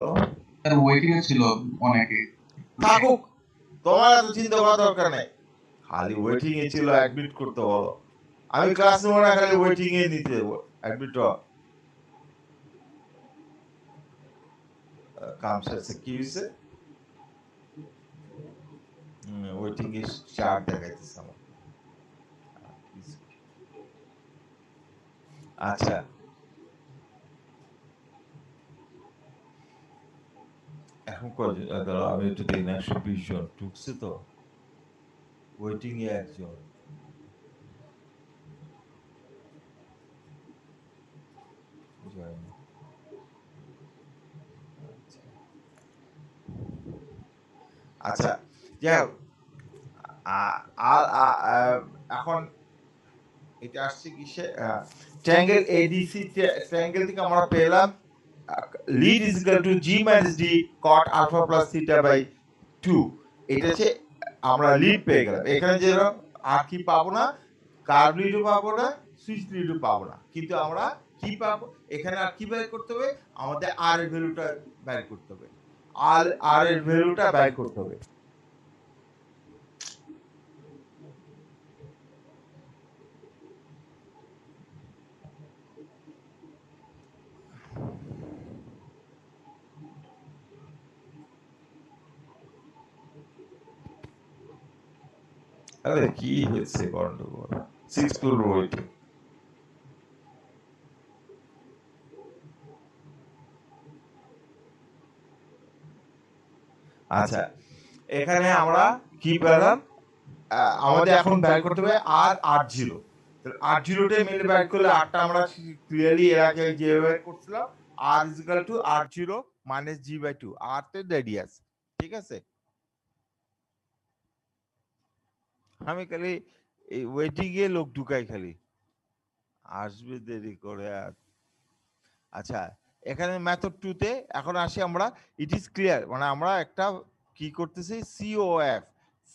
তার ওয়েটিং এ ছিল অনেকে। থাকুক, তোমার এত চিন্তা করার দরকার নাই। খালি ওয়েটিং এ ছিল, অ্যাডমিট করতে বলো। আমি ক্লাস নেব না, খালি ওয়েটিং এ নিতে দেবো অ্যাডমিট। কাম শেষে কি হয়েছে? ওয়েটিং এ চার্ট দেখাইতেছে আমার। আচ্ছা, এখন কয়জন দাঁড়াও, আমি একটু দেখি না। 120 জন ঢুকছে তো, ওয়েটিং এ একজন। join। আচ্ছা, যাই হোক, এখন এটা আসছে কিসে? ট্রায়াঙ্গেল এডিসি, ট্রায়াঙ্গেল থেকে আমরা পেলাম lead is equal to G minus D cot alpha plus theta by 2। এটা হচ্ছে আমরা লিড পেয়ে গেলাম। এখানে যে আর কি পাবো না, কার্ভ লিডও পাবো না, সুইচ লিডও পাবো না, কিন্তু আমরা কি পাবো? এখানে আর কি বের করতে হবে? আমাদের আর এর ভ্যালুটা বের করতে হবে। আর এর ভ্যালুটা বের করতে হবে। আরে কি হয়েছে গন্ডগোল? 6 টুল ওয়েটিং। আচ্ছা, এখানে আমরা কি পেলাম? আমাদের এখন বের করতে হবে আর 8 জিরোটা মিলে বের করলে 8টা আমরা ক্লিয়ারলি এর আগে যেভাবে করছিলাম, R is equal to 8 minus G by 2, R তে রেডিয়াস। ঠিক আছে, আমি খালি এই ওয়েটিং এ লোক ঢুকাই, খালি আসবে দেরি করে আর। আচ্ছা, এখানে মেথড 2 তে এখন আসি আমরা। ইট ইজ ক্লিয়ার, মানে আমরা একটা কি করতেছি, সিওএফ,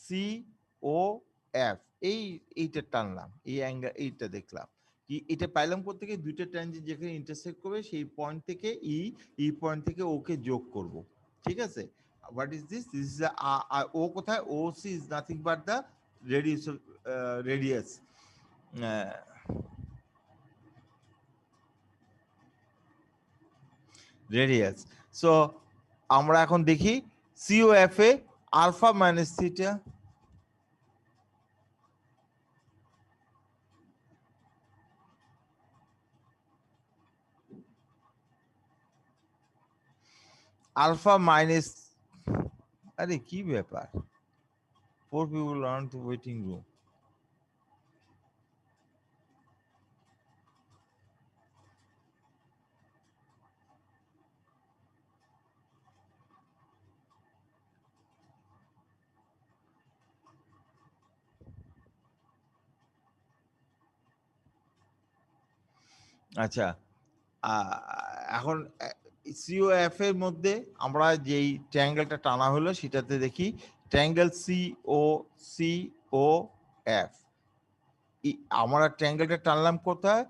সিওএফ, এইটা টানলাম, এই অ্যাঙ্গেল এইটা দেখলাম কি, এটা পাইলাম কোথা থেকে? দুইটা ট্যানজেন্ট যেখানে ইন্টারসেক্ট করবে সেই পয়েন্ট থেকে ই পয়েন্ট থেকে ওকে যোগ করব। ঠিক আছে, what is this? This is O কোথায়? O C is nothing but the radius, radius radius. So আমরা এখন দেখি COF A alpha minus theta, alpha minus, আরে কি ব্যাপার? 4 people are in the waiting room। আচ্ছা, এখন সিওএফ এর মধ্যে আমরা যেই ট্রায়াঙ্গেলটা টানা হলো সেটাতে দেখি ট্রায়াঙ্গেল সিওএফ। আমরা ট্রায়াঙ্গেলটা টানলাম কোথায়?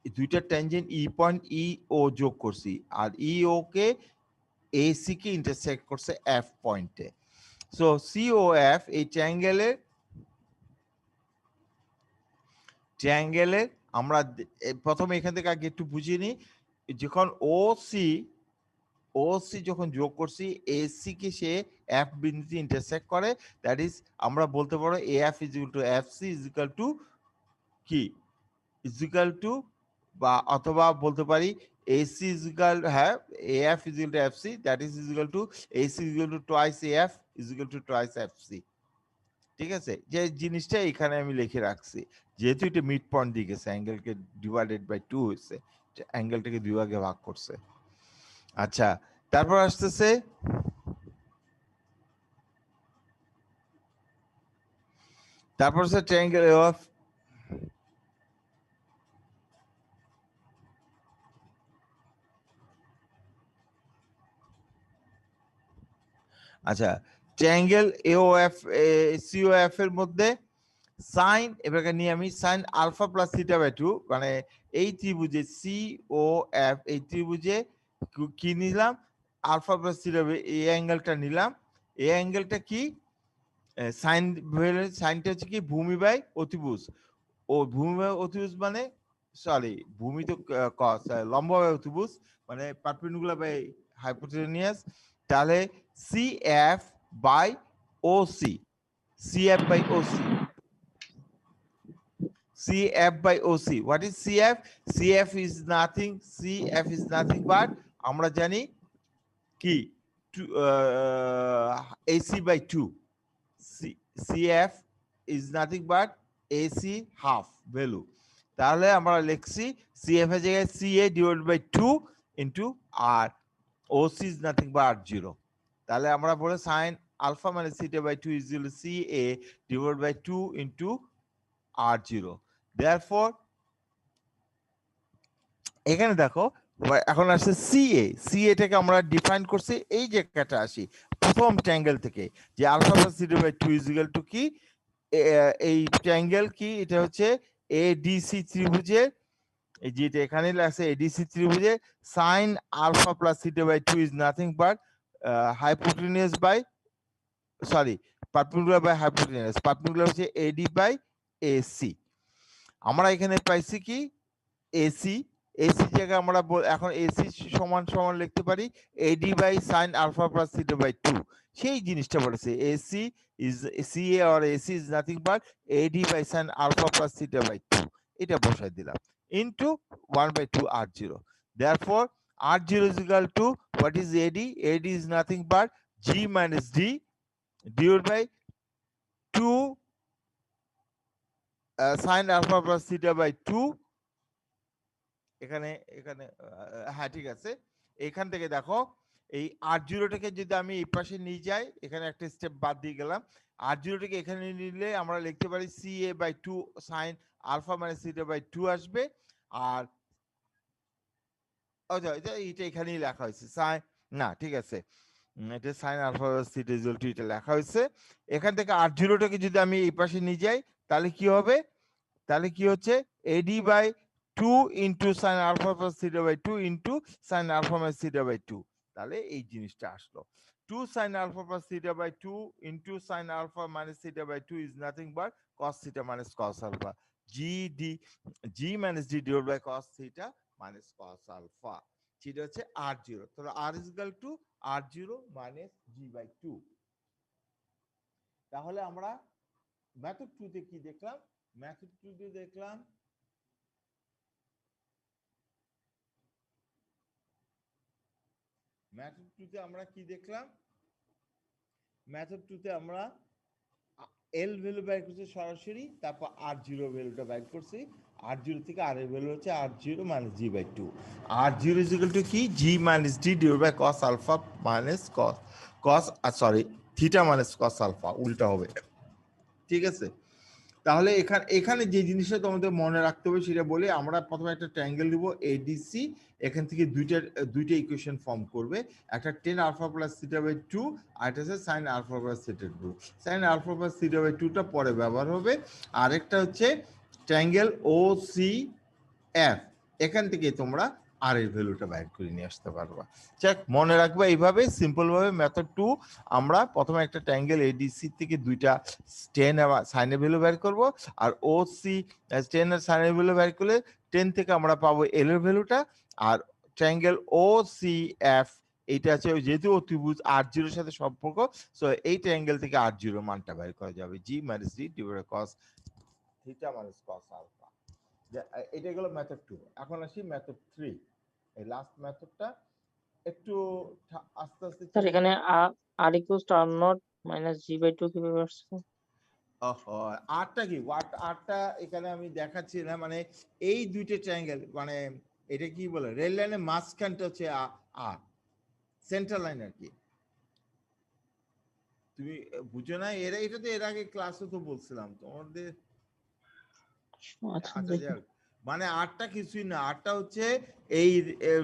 দুইটা ট্যানজেন্ট ই পয়েন্ট ই ও যোগ করছি, আর ই ও কে এসি কে ইন্টারসেক্ট করছে এফ পয়েন্টে। সো সিওএফ এই ট্রায়াঙ্গেলের আমরা প্রথমে এখান থেকে আগে একটু বুঝিয়ে নিই। যখন ওসি যখন যোগ করছি, এসি কে সে এফ বিন্দুতে ইন্টারসেক্ট করে, দ্যাট ইজ আমরা বলতে পারো AF is equal to FC is equal to কি, ইজ ইকুয়াল টু, বা অথবা বলতে পারি এসি ইজ ইকুয়াল, হ্যাঁ, AF is equal to FC, that is equal to AC is equal two twice AF is equal two twice FC. ঠিক আছে, যে জিনিসটা এখানে আমি লিখে রাখছি, যেহেতু এটা মিড পয়েন্ট দিয়ে গেছে, অ্যাঙ্গেলকে ডিভাইডেড বাই 2 হয়েছে, অ্যাঙ্গেলটাকে দুই ভাগে ভাগ করছে। আচ্ছা, তারপর আসতেছে তারপর হচ্ছে ট্রায়াঙ্গেল অফ, আচ্ছা, ট্রায়াঙ্গেল এওএফ সিওএফ এর মধ্যে সাইন, এবারে নিয়ে আমি sine alpha plus theta by 2, মানে এই ত্রিভুজে সিওএফ, এই ত্রিভুজে কি নিলাম? আলফা প্লাস থিটা এই অ্যাঙ্গেলটা নিলাম, এই অ্যাঙ্গেলটা কি সাইন, সাইনটা হচ্ছে কি ভূমি বাই অতিভুজ, ও ভূমি বাই অতিভুজ মানে সরি ভূমি তো cos, লম্ব বাই অতিভুজ মানে পারপেন্ডিকুলার বাই হাইপোটেনিয়াস, তাহলে CF by OC, CF by OC, CF by OC. What is CF? CF is nothing, CF is nothing but আমরা জানি কি AC by 2. CF is nothing but AC half value. তাহলে আমরা লিখছি CF এর জায়গায় CA divided by 2 into R. OC is nothing but R0. তাহলে আমরা বলে sin alpha minus theta by 2 is equal to CA divided by 2 into R0. Therefore এখানে দেখো এখন আসছে CA, CA টাকে আমরা ডিফাইন করছি এই জায়গাটা আসি প্রথম ট্রায়াঙ্গেল থেকে যে alpha plus theta by 2 is equal to কি, এই ট্রায়াঙ্গেল কি এটা হচ্ছে ADC ত্রিভুজের, এই যেটা এখানে আছে ADC ত্রিভুজে sin alpha plus theta by 2 is nothing but hypotenuse by sorry perpendicular by hypotenuse, perpendicular হচ্ছে AD বাই AC। আমরা এখানে পাইছি কি AC, AC জায়গায় আমরা এখন AC সমান সমান লিখতে পারি AD by sin alpha plus theta by 2, সেই জিনিসটা বলেছে AC is CA or AC is nothing but AD by sin alpha plus theta by 2, এটা বসাই দিলাম into 1 by 2 R0. Therefore R0 is equal to what is AD? AD is nothing but G minus D divided by 2 sin alpha plus theta by 2। এখানে এখানে হ্যাঁ ঠিক আছে, এখান থেকে দেখো এই R0 টাকে যদি আমি এই পাশে নিয়ে যাই, এখানে একটা স্টেপ বাদ দিয়ে গেলাম, R0 টাকে এখানে নিলে আমরা লিখতে পারি CA by 2 sin alpha minus theta by 2 আসবে। আর আচ্ছা এটা এখানেই লেখা হয়েছে সাইন, না ঠিক আছে এটা sin alpha plus theta is equal to এটা লেখা হয়েছে। এখান থেকে R0 টাকে যদি আমি এই পাশে নিয়ে যাই তাহলে কি হবে, তাহলে কি হচ্ছে AD by 2 into sin alpha plus theta by 2 into sin alpha minus theta by 2, তাহলে এই জিনিসটা আসলো 2 sin alpha plus theta by 2 into sin alpha minus theta by 2 is nothing but cos theta minus cos alpha, G minus D divided by cos theta minus cos alpha, সেটা হচ্ছে R0। তাহলে R is equal to R0 minus G by 2। তাহলে আমরা method 2 তে কি দেখলাম, method 2 তে দেখলাম মেথড 2 তে আমরা কি দেখলাম, মেথড 2 তে আমরা L ভ্যালু বের করছি সরাসরি, তারপর R0 ভ্যালুটা বের করছি, R0 থেকে R এর ভ্যালু হচ্ছে R0 minus G by 2, R0 is equal to কি G minus D divided by cos alpha minus cos theta minus cos alpha, উল্টা হবে ঠিক আছে। তাহলে এখানে যে জিনিসটা তোমাদের মনে রাখতে হবে সেটা বলে আমরা প্রথমে একটা ট্রায়াঙ্গেল নিব ADC, এখান থেকে দুইটা ইকুয়েশন ফর্ম করবে, একটা tan alpha plus theta by 2 আর একটা হচ্ছে sin alpha plus theta 2, sin alpha plus theta by 2 টা পরে ব্যবহার হবে, আরেকটা হচ্ছে ট্রায়াঙ্গেল OCF, এখান থেকে তোমরা আর এর ভ্যালুটা বাইর করে নিয়ে আসতে পারবা। চেক মনে রাখবে এইভাবে সিম্পল ভাবে মেথড 2 আমরা প্রথমে একটা ট্রায়াঙ্গেল ADC থেকে দুইটা tan আর sin এর ভ্যালু বের করব, আর OC tan আর sin এর ভ্যালু বের করলে 10 থেকে আমরা পাবো L এর ভ্যালুটা, আর ট্রায়াঙ্গেল OCF এইটা আছে যেহেতু অতিভুজ R0 এর সাথে সম্পর্ক, সো এই ট্রায়াঙ্গেল থেকে R0 মানটা বের করা যাবে G minus D divided by cos theta minus cos alpha। এটা গেল মেথড 2। এখন আসি মেথড 3, এই লাস্ট মেথডটা একটু আস্তে আস্তে স্যার এখানে r equals to r naught minus g by 2 কিভাবে আসছে? আরটা কি আরটা এখানে আমি দেখাচ্ছি না, মানে এই দুইটা ট্রায়াঙ্গেল মানে এটা কি বলে রেল লাইনের মাঝখানটা হচ্ছে আর সেন্টার লাইন আর কি, তুমি বুঝো না এটা তো এর আগে ক্লাসে তো বলছিলাম তোমাদের। আচ্ছা যাক, মানে আরটা কিছুই না, আরটা হচ্ছে এই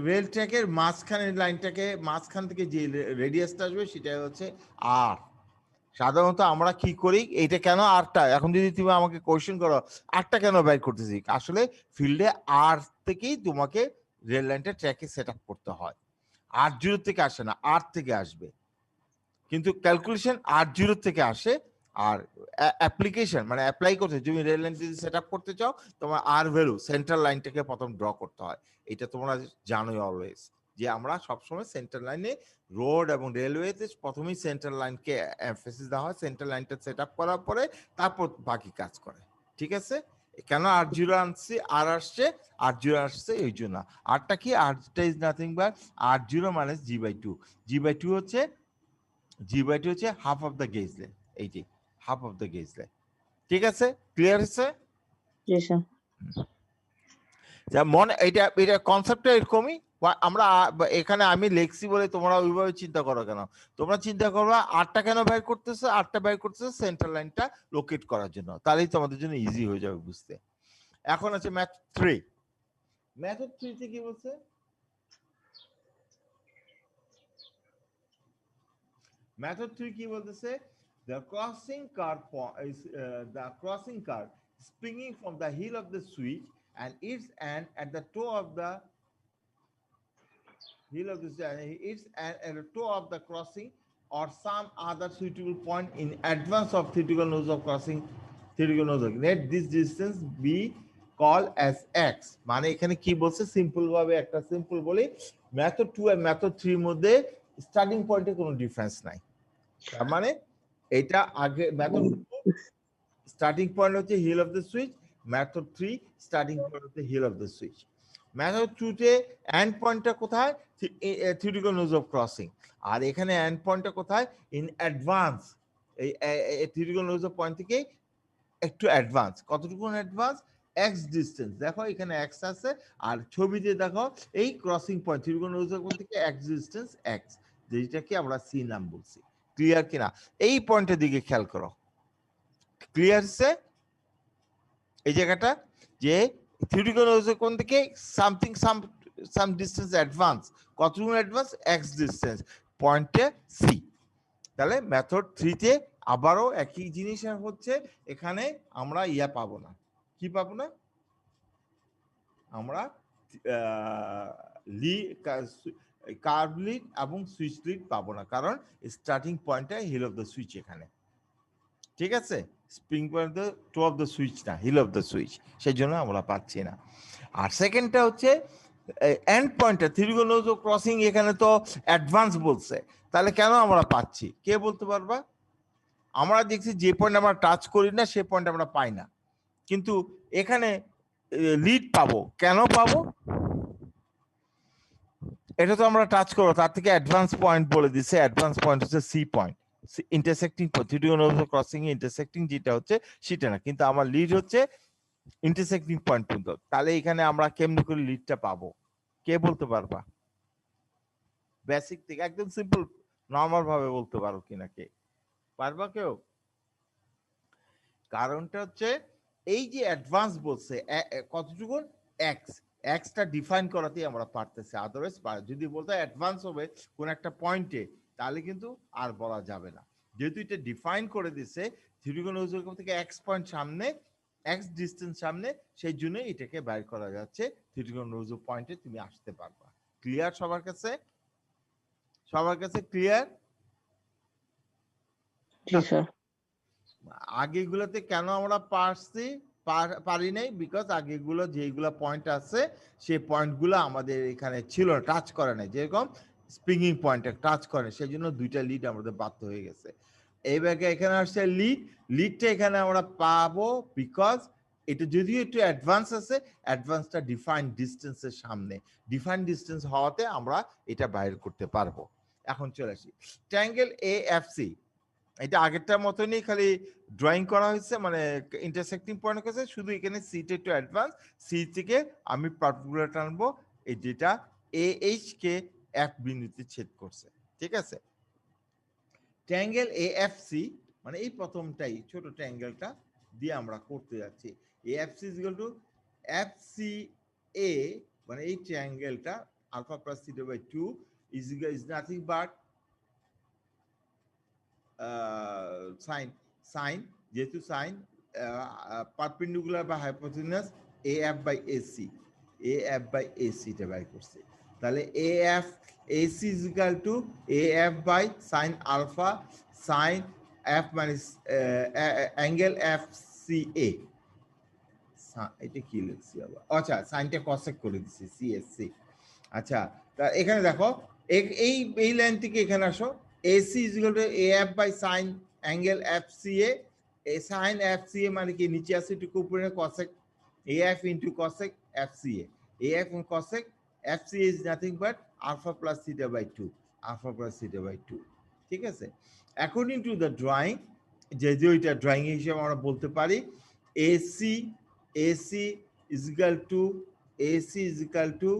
রেল ট্র্যাকের মাঝখানের লাইনটাকে মাঝখান থেকে যে রেডিয়াসটা আসবে সেটাই হচ্ছে আর। সাধারণত আমরা কি করি এইটা কেন আরটা, এখন যদি তুমি আমাকে কোশ্চেন করো আরটা কেন বের করতেছি, আসলে ফিল্ডে আর থেকেই তোমাকে রেল লাইনটা ট্র্যাকে সেট আপ করতে হয়, R0 থেকে আসে না, R থেকে আসবে, কিন্তু ক্যালকুলেশন R0 থেকে আসে। আর অ্যাপ্লিকেশন মানে অ্যাপ্লাই করতে তুমি রেল লাইন যদি সেট আপ করতে চাও, তোমার আর ভ্যালু সেন্ট্রাল লাইনটাকে প্রথম ড্র করতে হয়। এটা তোমরা জানোই অলওয়েজ, যে আমরা সবসময় সেন্ট্রাল লাইনে রোড এবং রেলওয়েতে প্রথমেই সেন্ট্রাল লাইনকে এমফেসিস দেওয়া হয়, সেন্ট্রাল লাইনটা সেট আপ করার পরে তারপর বাকি কাজ করে। ঠিক আছে, কেন R0 আনছি, আর আসছে R0 আসছে এই জন্য। আরটা কি, আরটা is nothing but R0 minus G/2। G/2 হচ্ছে G/2 হচ্ছে half of the gauge length, eighty half of the gauge length. ঠিক আছে, ক্লিয়ার হচ্ছে? জি স্যার। মনে এটা কনসেপ্টটা এরকমই। আমরা এখানে আমি লিখছি বলে তোমরা ওইভাবে চিন্তা করো কেন? তোমরা চিন্তা করবা আরটা কেন বের করতেছে, আরটা বের করতেছে সেন্ট্রাল লাইনটা লোকেট করার জন্য, তাহলেই তোমাদের জন্য ইজি হয়ে যাবে বুঝতে। এখন আছে ম্যাথ 3। মেথড 3 তে কি বলছে? মেথড 3 কি বলতেছে? The crossing car is the crossing car springing from the heel of the switch and its end at the toe of the heel of the its end at the toe of the crossing or some other suitable point in advance of theoretical nose of crossing, theoretical nose of, let this distance be called as x। মানে এখানে কি বলছে, simple ভাবে একটা simple বলি, method 2 আর method 3 এর মধ্যে starting পয়েন্টে কোনো ডিফারেন্স নাই। তার মানে এটা আগে মেথড স্টার্টিং পয়েন্ট হচ্ছে heel of the switch, method 3 starting point হচ্ছে heel of the switch. Method 2 তে এন্ড পয়েন্টটা কোথায়, থিওরিটিক্যাল নোজ অফ ক্রসিং, আর এখানে এন্ড পয়েন্টটা কোথায়, ইন অ্যাডভান্স। এই থিওরিটিক্যাল নোজ অফ পয়েন্ট থেকে একটু অ্যাডভান্স, কতটুকু অ্যাডভান্স, এক্স ডিসটেন্স। দেখো এখানে এক্স আছে, আর ছবিতে দেখো এই crossing point theoretical nose of point থেকে এক্স ডিসটেন্স এক্স, যেটাকে আমরা সি নাম বলছি। ক্লিয়ার কিনা? এই পয়েন্টের দিকে খেয়াল করো, ক্লিয়ার হচ্ছে এই জায়গাটা, যে থিওরিটিক্যাল নোজ অফ কোন থেকে সামথিং সাম ডিসটেন্স অ্যাডভান্স, কতটুকু অ্যাডভান্স, এক্স ডিসটেন্স পয়েন্টে সি। তাহলে মেথড 3 তে আবারও একই জিনিস হচ্ছে, এখানে আমরা ইয়া পাবো না, কি পাবো না, আমরা কার্ভ লিড এবং সুইচ লিড পাবো না, কারণ স্টার্টিং পয়েন্টটা হিল অফ দ্য সুইচ এখানে। ঠিক আছে, spring point to of the switch না, হিল অফ দ্য সুইচ, সেই জন্য আমরা পাচ্ছি না। আর সেকেন্ডটা হচ্ছে এন্ড পয়েন্টটা থিওরিটিক্যাল নোজ অফ ক্রসিং, এখানে তো অ্যাডভান্স বলছে, তাহলে কেন আমরা পাচ্ছি, কে বলতে পারবা? আমরা দেখছি যে পয়েন্ট আমরা টাচ করি না সে পয়েন্ট আমরা পাই না, কিন্তু এখানে লিড পাবো, কেন পাবো? এটা তো আমরা টাচ করবো, তার থেকে অ্যাডভান্স পয়েন্ট বলে দিচ্ছে, অ্যাডভান্স পয়েন্ট হচ্ছে C point, intersecting theoretical nose of crossing এ ইন্টারসেক্টিং যেটা হচ্ছে সেটা না, কিন্তু আমার লিড হচ্ছে ইন্টারসেক্টিং পয়েন্ট পর্যন্ত। তাহলে এখানে আমরা কেমনি করে লিডটা পাবো, কে বলতে পারবা? বেসিক থেকে একদম সিম্পল নরমাল ভাবে বলতে পারো কিনা, কে পারবা কেউ? কারণটা হচ্ছে এই যে অ্যাডভান্স বলছে কতটুকু, এক্স, এক্সটা ডিফাইন করাতেই আমরা পারতেছি, আদারওয়াইজ যদি বলতে অ্যাডভান্স হবে কোন একটা পয়েন্টে, তাহলে কিন্তু আর বলা যাবে না। যেহেতু এটা ডিফাইন করে দিছে থিওরিটিক্যাল নোজ থেকে এক্স পয়েন্ট সামনে, এক্স ডিসটেন্স সামনে, সেই জন্য এটাকে বের করা যাচ্ছে থিওরিটিক্যাল নোজ পয়েন্টে তুমি আসতে পারবা। ক্লিয়ার সবার কাছে? সবার কাছে ক্লিয়ার? জি স্যার। আগেগুলোতে কেন আমরা পারি নাই, বিকজ আগেগুলো যেগুলো পয়েন্ট আছে সেই পয়েন্টগুলো আমাদের এখানে ছিল, টাচ করে নাই, যেরকম স্প্রিংিং পয়েন্টে টাচ করে, সেই জন্য দুইটা লিড আমাদের বাধ্য হয়ে গেছে। এইবার এখানে আসছে লিডটা এখানে আমরা পাবো, বিকজ এটা যদিও একটু অ্যাডভান্স আছে, অ্যাডভান্সটা ডিফাইন্ড ডিস্টেন্সের সামনে, ডিফাইন্ড ডিস্টেন্স হওয়াতে আমরা এটা বাইর করতে পারবো। এখন চলে আসি ট্রায়াঙ্গেল এএফসি, এটা আগেরটার মতনই, খালি ড্রয়িং করা হয়েছে, মানে ইন্টারসেক্টিং পয়েন্ট হয়েছে, শুধু এখানে সিটা একটু অ্যাডভান্স, সি থেকে আমি পার্টিকুলার টানবো এই যেটা এইচ কে এফ বিন্দুতে ছেদ করছে। ঠিক আছে, ট্রায়াঙ্গেল এএফসি মানে এই প্রথমটাই ছোট ট্রায়াঙ্গেলটা দিয়ে আমরা করতে যাচ্ছি। AFC is equal to FC A, মানে এই ট্রায়াঙ্গেলটা alpha plus theta by 2 is nothing but sine, যেহেতু সাইন পারপেন্ডিকুলার বা hypotenuse AF by AC, AF by AC টা বাই করছে। তাহলে AF AC is equal to AF by sin alpha sin F minus angle FCA. এটা কি লিখছি আবার? আচ্ছা সাইনটা কসেক করে দিছি CSC। আচ্ছা তা এখানে দেখো এই এই লাইন থেকে এখানে আসো, AC is equal to AF by sin angle FCA। এই sin FCA মানে কি নিচে আছে টুকু উপরে cosec AF into cosec FCA। AF and cosec FCA is nothing but alpha plus theta by 2, alpha plus theta by 2। ঠিক আছে, according to the drawing, যে ওইটা ড্রয়িং হিসেবে আমরা বলতে পারি AC is equal to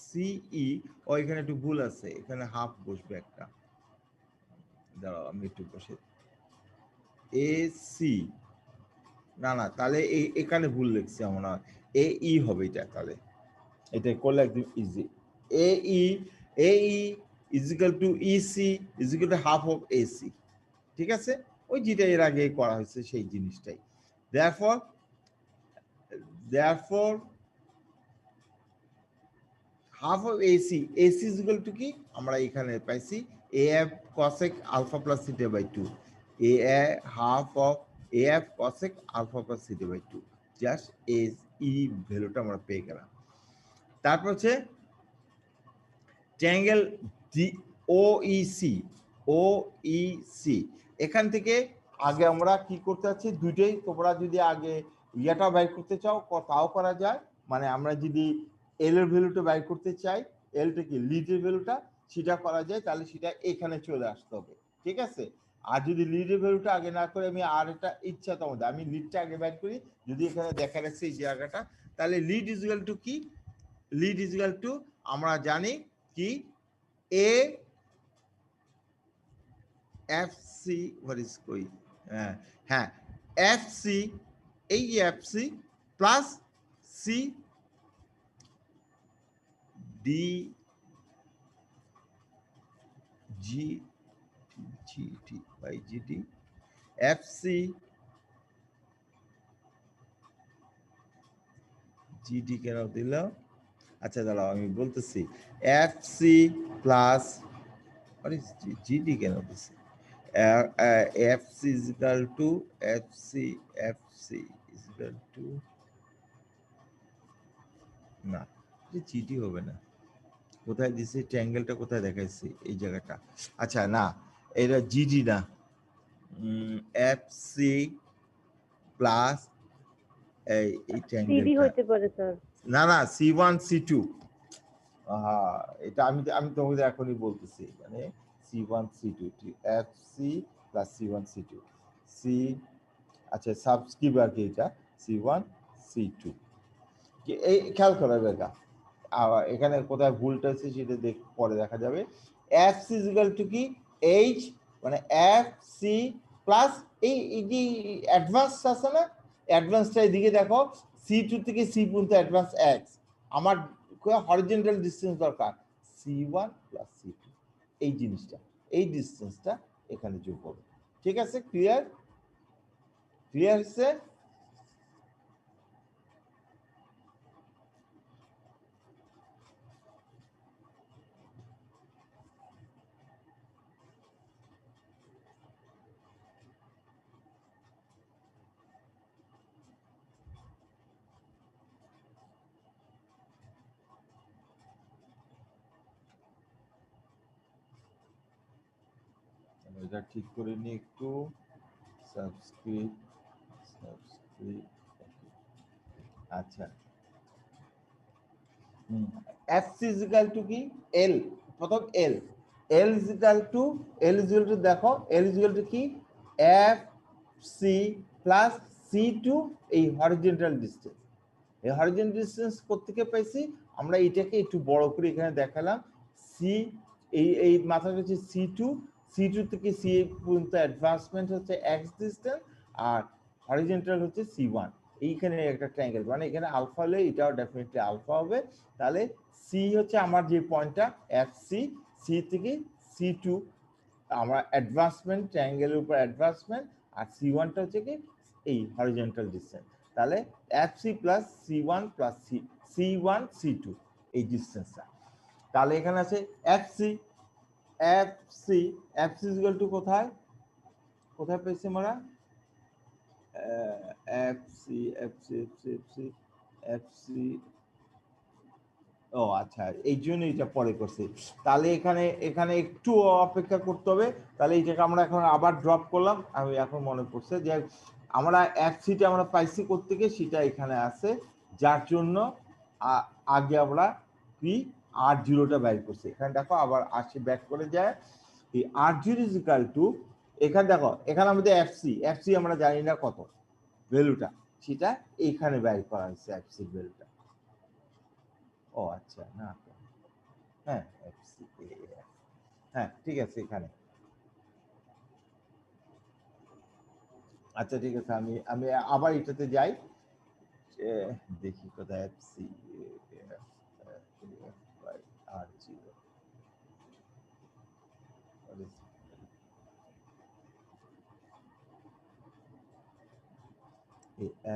CE। ও এখানে একটু ভুল আছে, এখানে হাফ বসবে একটা, দাঁড়াও আমি একটু বসে AC না তাহলে এখানে ভুল লিখছি আমরা, AE হবে এটা, তাহলে এটা করলে একদম easy. AE is equal to EC is equal to half of AC। ঠিক আছে, ওই যেটা এর আগে করা হয়েছে সেই জিনিসটাই। therefore half of AC is equal to কি আমরা এখানে পাইছি AF cosec alpha plus theta by 2, half of AF cosec alpha plus theta by 2, just E ভ্যালুটা আমরা পেয়ে গেলাম। তারপর হচ্ছে ট্রায়াঙ্গেল OEC, এখান থেকে আগে আমরা কি করতে যাচ্ছি, দুইটাই তোমরা যদি আগে ইয়াটা বাইর করতে চাও তাও করা যায়, মানে আমরা যদি এল এর ভ্যালুটা বাইর করতে চাই, এলটা কি লিডের ভ্যালুটা, সেটা করা যায়, তাহলে সেটা এখানে চলে আসতে হবে। ঠিক আছে, আর যদি লিডের ভ্যালুটা আগে না করে আমি আর এটা ইচ্ছা তোমাদের, আমি লিডটা আগে বাইর করি, যদি এখানে দেখা যাচ্ছে এই জায়গাটা, তাহলে লিড ইজ ইকুয়াল টু কি, লিড ইজ ইকুয়াল টু আমরা জানি কি A FC what is কই হ্যাঁ FC, এই যে FC plus C D GT by GT FC GT কেন দিলাম, আচ্ছা দাঁড়াও আমি বলতেছি, FC প্লাস GT কেন দিচ্ছি, FC is equal to FC is equal to না GT হবে না, কোথায় দিছি ট্রায়াঙ্গেলটা কোথায় দেখাইছি এই জায়গাটা, আচ্ছা না এটা GD না, FC প্লাস এই ট্রায়াঙ্গেলটা হতে পারে স্যার, না C1 C2, এটা আমি তোমাদের এখনই বলতেছি, মানে C1 C2 FC plus C1 C2 C, আচ্ছা সাবস্ক্রিপ্ট আর কি এটা C1 C2, এই খেয়াল করা বেটা, আবার এখানে কোথায় ভুলটা আছে সেটা পরে দেখা যাবে। FC is equal to কি H, মানে FC প্লাস এই যে অ্যাডভান্স আছে না, অ্যাডভান্সটা এদিকে দেখো C2 থেকে C পর্যন্ত অ্যাডভান্স X, আমার হরিজন্টাল ডিসটেন্স দরকার C1 প্লাস C2, এই জিনিসটা এই ডিসটেন্সটা এখানে যোগ হবে। ঠিক আছে, ক্লিয়ার হচ্ছে? এটা ঠিক করে নি একটু, সাবস্ক্রিপ্ট আচ্ছা FC is equal to কি L, প্রথম L is equal to দেখো L is equal to কি FC প্লাস C2, এই হরিজন্টাল ডিসটেন্স, এই হরিজন্টাল ডিসটেন্স কোত্থেকে পাইছি আমরা, এটাকে একটু বড় করে এখানে দেখালাম, সি এই মাথাটা হচ্ছে C2 থেকে C পর্যন্ত অ্যাডভান্সমেন্ট হচ্ছে X ডিসটেন্স, আর হরিজন্টাল হচ্ছে C1, এইখানে একটা ট্রায়াঙ্গেল, মানে এখানে আলফা হলে এটাও ডেফিনেটলি আলফা হবে, তাহলে C হচ্ছে আমার যে পয়েন্টটা FC, C থেকে C2 আমরা অ্যাডভান্সমেন্ট, ট্রায়াঙ্গেলের উপর অ্যাডভান্সমেন্ট, আর C1টা হচ্ছে কি এই হরিজন্টাল ডিসটেন্স, তাহলে FC plus C1 plus C1 C2, এই ডিসটেন্সটা। তাহলে এখানে আছে FC, FC FC equal to কোথায় কোথায় পেয়েছি আমরা FC FC FC FC FC ও আচ্ছা, এই জন্য এটা পরে করছি। তাহলে এখানে এখানে একটু অপেক্ষা করতে হবে। তাহলে এইটাকে আমরা এখন আবার ড্রপ করলাম। আমি এখন মনে পড়ছে যে আমরা এফসিটা আমরা পাইছি কোত্থেকে, সেটা এখানে আছে, যার জন্য আগে আমরা কি আর জিরোটা বের করছি। এখানে দেখো আবার আসি ব্যাক করে যায়, এই আর জিরো ইজ ইকুয়াল টু, এখানে দেখো এখানে আমাদের এফসি এফসি আমরা জানি না কত ভ্যালুটা, সেটা এইখানে বের করা হয়েছে এফসি ভ্যালুটা। ও আচ্ছা, না হ্যাঁ এফসি হ্যাঁ ঠিক আছে এখানে। আচ্ছা ঠিক আছে, আমি আমি আবার এটাতে যাই, দেখি কোথায় FC r zero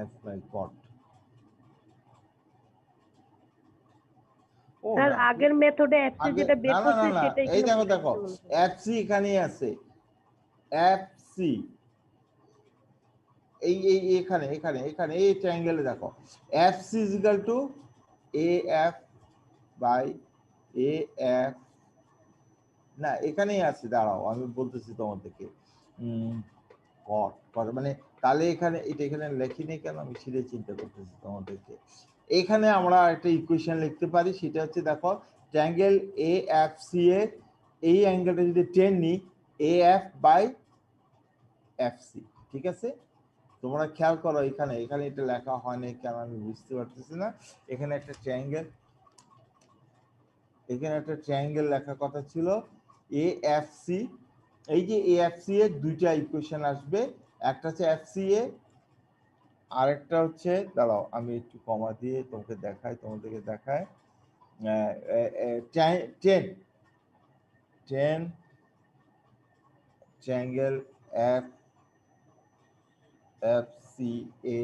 F by cot. Sir আগের মেথডে এফসি যেটা বের করছে সেটাই এই দেখো দেখো এফসি এখানেই আছে, এফসি এই এই এখানে এখানে এখানে এই ট্রায়াঙ্গেলে দেখো FC is equal to A F by A F, না এখানেই আছে, দাঁড়াও আমি বলতেছি তোমাদেরকে কট কট মানে, তাহলে এখানে এটা এখানে লেখিনি কেন, আমি সেটাই চিন্তা করতেছি তোমাদেরকে। এখানে আমরা একটা ইকুয়েশন লিখতে পারি, সেটা হচ্ছে দেখো triangle A F C A, এই অ্যাঙ্গেলটা যদি 10 নিই A F by F C, ঠিক আছে। তোমরা খেয়াল করো এখানে এখানে এটা লেখা হয় না কেন আমি বুঝতে পারতেছি না। এখানে একটা ট্রায়াঙ্গেল, এখানে একটা ট্রায়াঙ্গেল লেখার কথা ছিল এ এফ সি। এই যে এ এফ সি এর দুইটা ইকুয়েশন আসবে, একটা হচ্ছে এফ সি এ, আরেকটা হচ্ছে, দাঁড়াও আমি একটু কমা দিয়ে তোমাকে দেখাই, তোমাদেরকে দেখায় 10 triangle F F C A,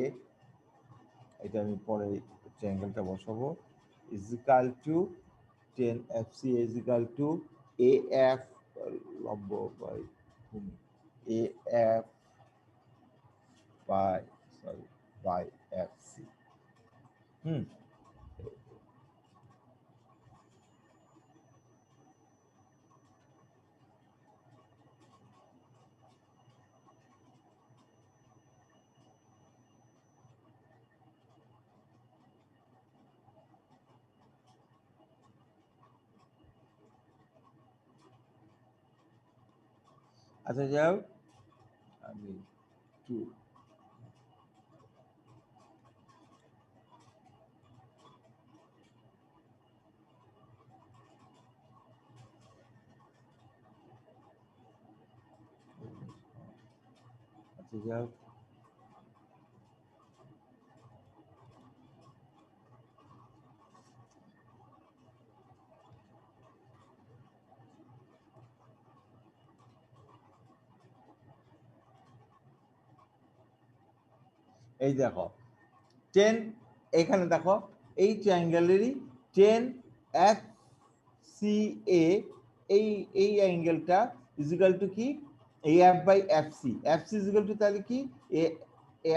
এটা আমি পরে ট্রায়াঙ্গেলটা বসাবো, is equal to 10 FC is equal to AF লম্ব by AF by sorry by FC। আচ্ছা যাও আমি একটু আচ্ছা যাও এই দেখো 10, এখানে দেখো এই ট্রায়াঙ্গেলেরই 10 এফ সি এ, এই এই অ্যাঙ্গেলটা ইজ ইকুয়াল টু কি A F by F C, F C is equal to তাহলে কি A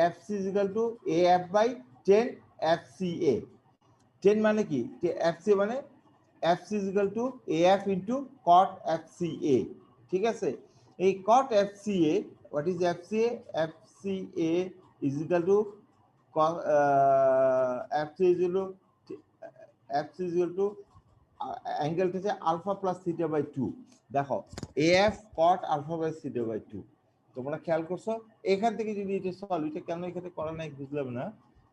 F C is equal to A F by 10 F C A. 10 মানে কি এফ সি মানে F C is equal to A F into cot F C A, ঠিক আছে। এই cot F C A, what is F C A, F C A is equal to F C is equal to F C is equal to অ্যাঙ্গেলটা হচ্ছে alpha plus theta by 2। দেখো A F cot alpha by theta by 2, তোমরা খেয়াল করছো এখান থেকে যদি এটা সলভ, এটা কেন এখানে করা নাই বুঝলাম না,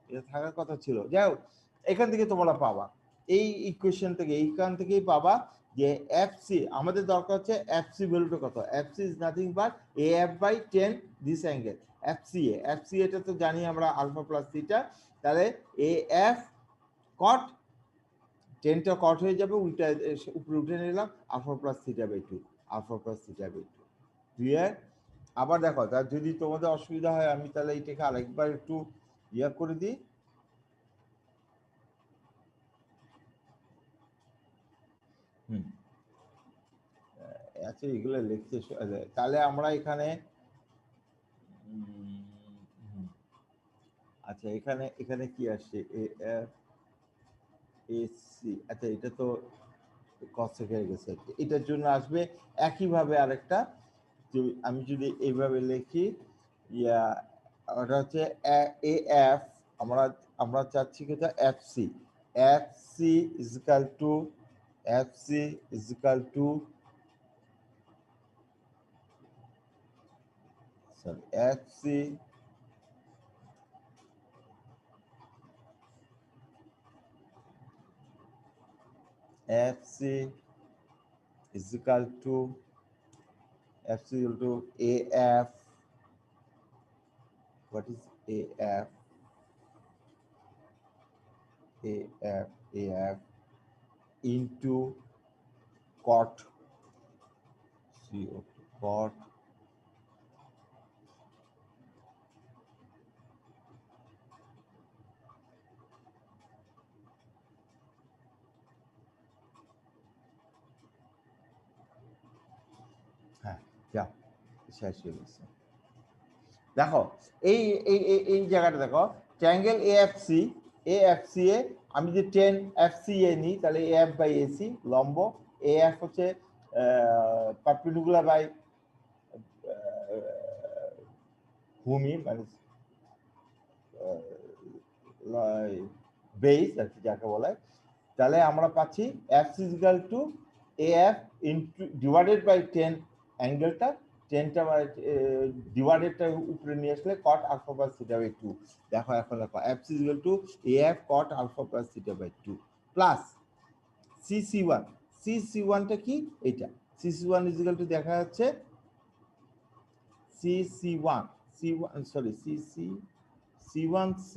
এটা থাকার কথা ছিল। যাই হোক এখান থেকে তোমরা পাবা এই ইকুয়েশন থেকে, এইখান থেকেই পাবা যে এফ সি আমাদের দরকার হচ্ছে এফ সি ভ্যালুটা কত, F C is nothing but A F by 10 this angle F C A, F C এটা তো জানি আমরা আলফা প্লাস থিটা, তাহলে এ এফ কট 10টা কট হয়ে যাবে, উল্টা উপরে উঠে নিলাম alpha plus theta by 2, alpha plus theta by 2 clear. আবার দেখো তার যদি তোমাদের অসুবিধা হয় আমি তাহলে এইটাকে আরেকবার একটু ইয়া করে দিই, আচ্ছা এগুলো লিখতে তাহলে আমরা এখানে আচ্ছা এখানে এখানে কি আসছে এ এফ এ সি, আচ্ছা এটা তো cos হয়ে গেছে, এটার জন্য আসবে একইভাবে আরেকটা, আমি যদি এইভাবে লিখি ইয়া ওটা হচ্ছে এ এফ, আমরা আমরা চাচ্ছি কি F C, F C is equal to F C is equal to sorry F C FC is equal to FC equal to AF. What is AF? AF into cot CO2 cot হ্যাঁ যা শেষ হয়ে গেছে। দেখো এই এই এই জায়গাটা দেখো ট্রায়াঙ্গেল এএফসি, এএফসি এ আমি যদি 10 এফসিএ নিই তাহলে এএফ বাই এসি লম্ব, এএফ হচ্ছে পারপেন্ডিকুলার বাই ভূমি মানে বেস আর কি যাকে বলে, তাহলে আমরা পাচ্ছি F equal to AF into divided by 10 অ্যাঙ্গেলটা 10টা ডিভাইডেডটা উপরে নিয়ে আসলে cot alpha plus theta by 2। দেখো এখন দেখো F equal to AF cot alpha plus theta by 2 plus সিসি1, সিসি1টা কি এটা, সিসি1 ইজিক্যাল টু দেখা যাচ্ছে সিসি1 সি1 সরি সিসি C1C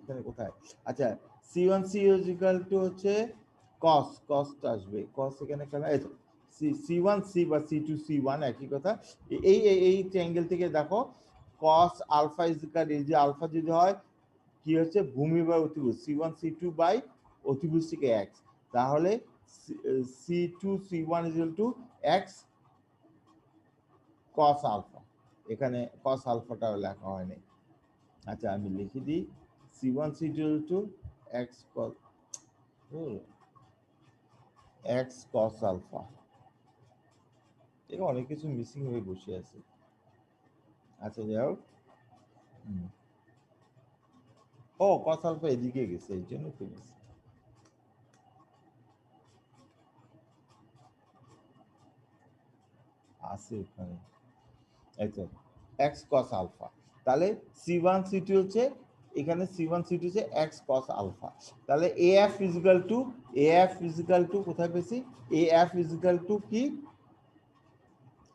এখানে কোথায়, আচ্ছা C1C ইকুয়াল টু হচ্ছে cos, cosটা আসবে cos এখানে কেন এই তো C1C বা C2C1 একই কথা। এই এই ট্রায়াঙ্গেল থেকে দেখো cos আলফা ইকুয়াল এই যে আলফা যদি হয় কি হচ্ছে ভূমি বাই অতিভুজ C1 C2 বাই অতিভুজ থেকে x, তাহলে C2 C1 equal to x cos alpha, এখানে cos আলফাটা লেখা হয়নি। আচ্ছা আমি লিখে দিই C1 C2 two x cos alpha, এটা অনেক কিছু মিসিং হয়ে বসে আছে। আচ্ছা যাও ও cos আলফা এদিকে গেছে এই জন্য তো মিসিং আছে এখানে, এই তো x cos আলফা, তাহলে C1 C2 হচ্ছে এখানে C1 C2 হচ্ছে x cos আলফা, তাহলে AF ইজিক্যাল টু কোথায় পেয়েছি AF ইজিক্যাল টু কি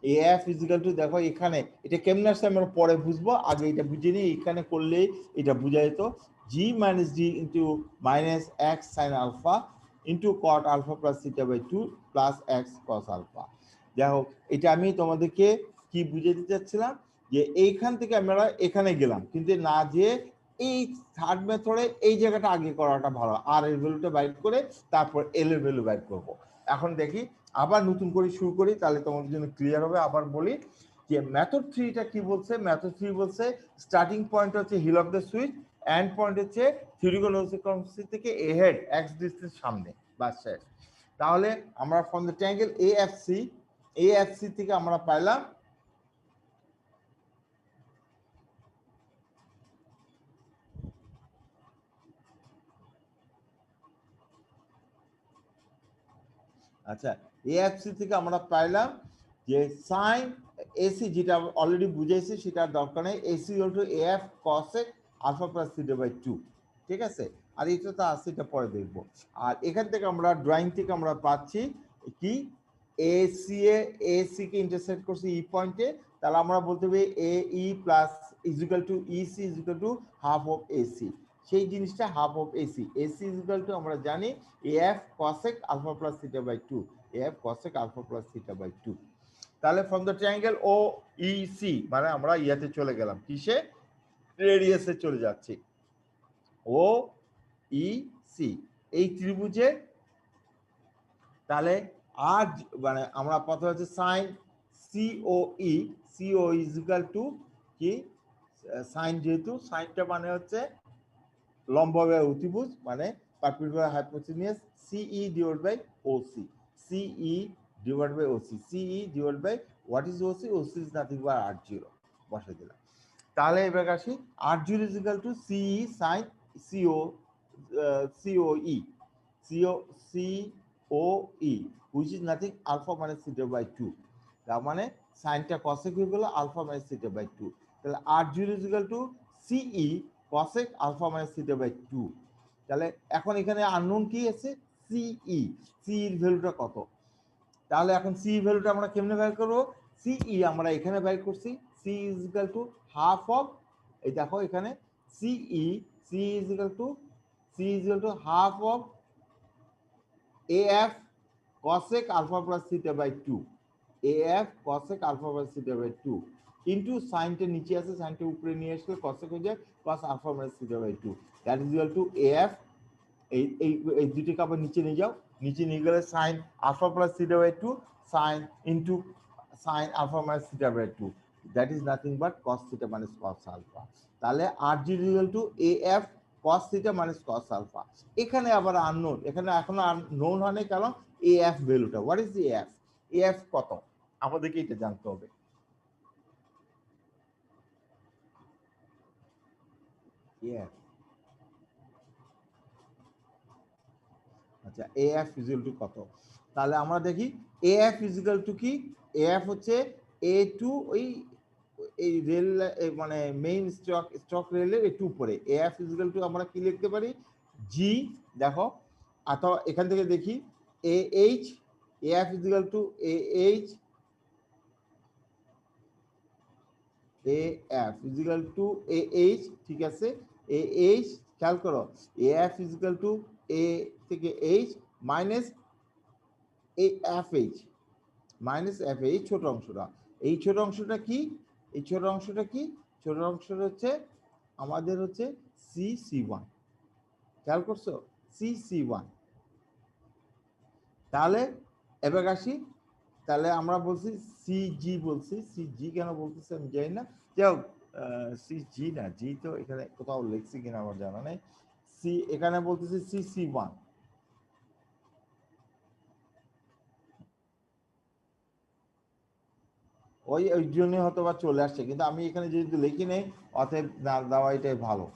AF ইজিক্যাল টু দেখো এখানে এটা কেমন আসছে আমরা পরে বুঝবো, আগে এটা বুঝে নিই, এখানে করলেই এটা বোঝা যেত G minus D into minus x sine alpha into cot alpha plus theta by 2 plus x cos alpha. যাই হোক এটা আমি তোমাদেরকে কি বুঝিয়ে দিতে চাচ্ছিলাম যে এইখান থেকে আমরা এখানে গেলাম কিন্তু না যে এই থার্ড মেথডে এই জায়গাটা আগে করাটা ভালো, আর এর ভ্যালুটা বাইট করে তারপর এল এর ভ্যালু বাইট করব। এখন দেখি আবার নতুন করে শুরু করি তাহলে তোমাদের জন্য ক্লিয়ার হবে। আবার বলি যে মেথড 3টা কি বলছে, মেথড 3 বলছে স্টার্টিং পয়েন্ট হচ্ছে heel of the switch, end point হচ্ছে থিওরিটিক্যাল থেকে এহেড এক্স ডিস্টেন্স সামনে, বাস শেষ। তাহলে আমরা ফ্রম দ্য ট্রায়াঙ্গেল এএফসি থেকে আমরা পাইলাম আচ্ছা এএফসি থেকে আমরা পাইলাম যে সাইন এসি, যেটা অলরেডি বুঝাইছি সেটার দরকার নেই, AC equal to AF cosec alpha plus theta by 2, ঠিক আছে। আর এটা তো আছে, এটা পরে দেখব। আর এখান থেকে আমরা ড্রয়িং থেকে আমরা পাচ্ছি কি এসি কে ইন্টারসেক্ট করছি ই পয়েন্টে, তাহলে আমরা বলতে পারি A E plus equal to EC equal to half of AC, সেই জিনিসটা half of AC, AC equal to আমরা জানি AF cosec alpha plus theta by 2, AF cosec alpha plus theta by 2। তাহলে from the triangle O EC মানে আমরা ইয়াতে চলে গেলাম কিসে, রেডিয়াসে চলে যাচ্ছি, ও ই সি এই ত্রিভুজে। তাহলে আর মানে আমরা প্রথমে হচ্ছে sine COE, CO is equal to কি, সাইন যেহেতু সাইনটা মানে হচ্ছে লম্ব বাই অতিভুজ মানে perpendicular hypotenuse, CE divide by OC, CE divide by OC, CE divide by what is OC, OC is nothing but r0 বসে দিলাম। তাহলে এবার আসি r0 is equal to CE sine CO COE CO COE which is nothing alpha minus theta by 2, তার মানে সাইনটা cosec হয়ে গেল alpha minus theta by 2, তাহলে r0 is equal to ce cosec alpha minus theta by 2। তাহলে এখন এখানে unknown কি আছে, ce, ce এর ভ্যালুটা কত, তাহলে এখন ce ভ্যালুটা আমরা কেমনে বের করব, ce আমরা এখানে বের করছি, c is equal to half of, এই দেখো এখানে ce, c is equal to half of af cosec alpha plus theta by 2, af cosec alpha plus theta by 2 into sin টা নিচে আছে, sin টা উপরে নিয়ে আসলে cosec হয়ে যায় cos alpha minus theta by 2, that is equal to af, এই এই এই দুটোকে আবার নিচে নিয়ে যাও, নিচে নিয়ে গেলে sin alpha plus theta by 2 sin into sin alpha minus theta by 2, that is nothing but cos theta minus cos alpha। তাহলে r0 is equal to af cos theta minus cos alpha। এখানে আবার unknown, এখানে এখনো known হয়নি কারণ af ভ্যালুটা, what is the af, af কত আমাদেরকে এটা জানতে হবে। af, আচ্ছা af is equal to কত, তাহলে আমরা দেখি af is equal to কি, af হচ্ছে a2 ওই এই রেল মানে মেইন স্টক রেলের একটু উপরে, af is equal to আমরা কি লিখতে পারি, g, দেখো অথবা এখান থেকে দেখি ah, af is equal to af is equal to ah, ঠিক আছে, ah খেয়াল করো, af is equal to a থেকে h minus fh minus fh, এই ছোট অংশটা, এই ছোট অংশটা কি, এই ছোট অংশটা কি, ছোট অংশটা হচ্ছে আমাদের হচ্ছে cc1, খেয়াল করছো cc1। তাহলে এবার আসি, তাহলে আমরা বলছি cg, বলছি cg কেন বলতেছি আমি জানি না, যাও cg না, জি তো এখানে কোথাও লিখছি কিনা আমার জানা নেই, সি এখানে বলতেছি cc1, ওই ওই জন্য হয়তো বা চলে আসছে, কিন্তু আমি এখানে যেহেতু লিখি নেই অতএব না দেওয়া এটাই ভালো।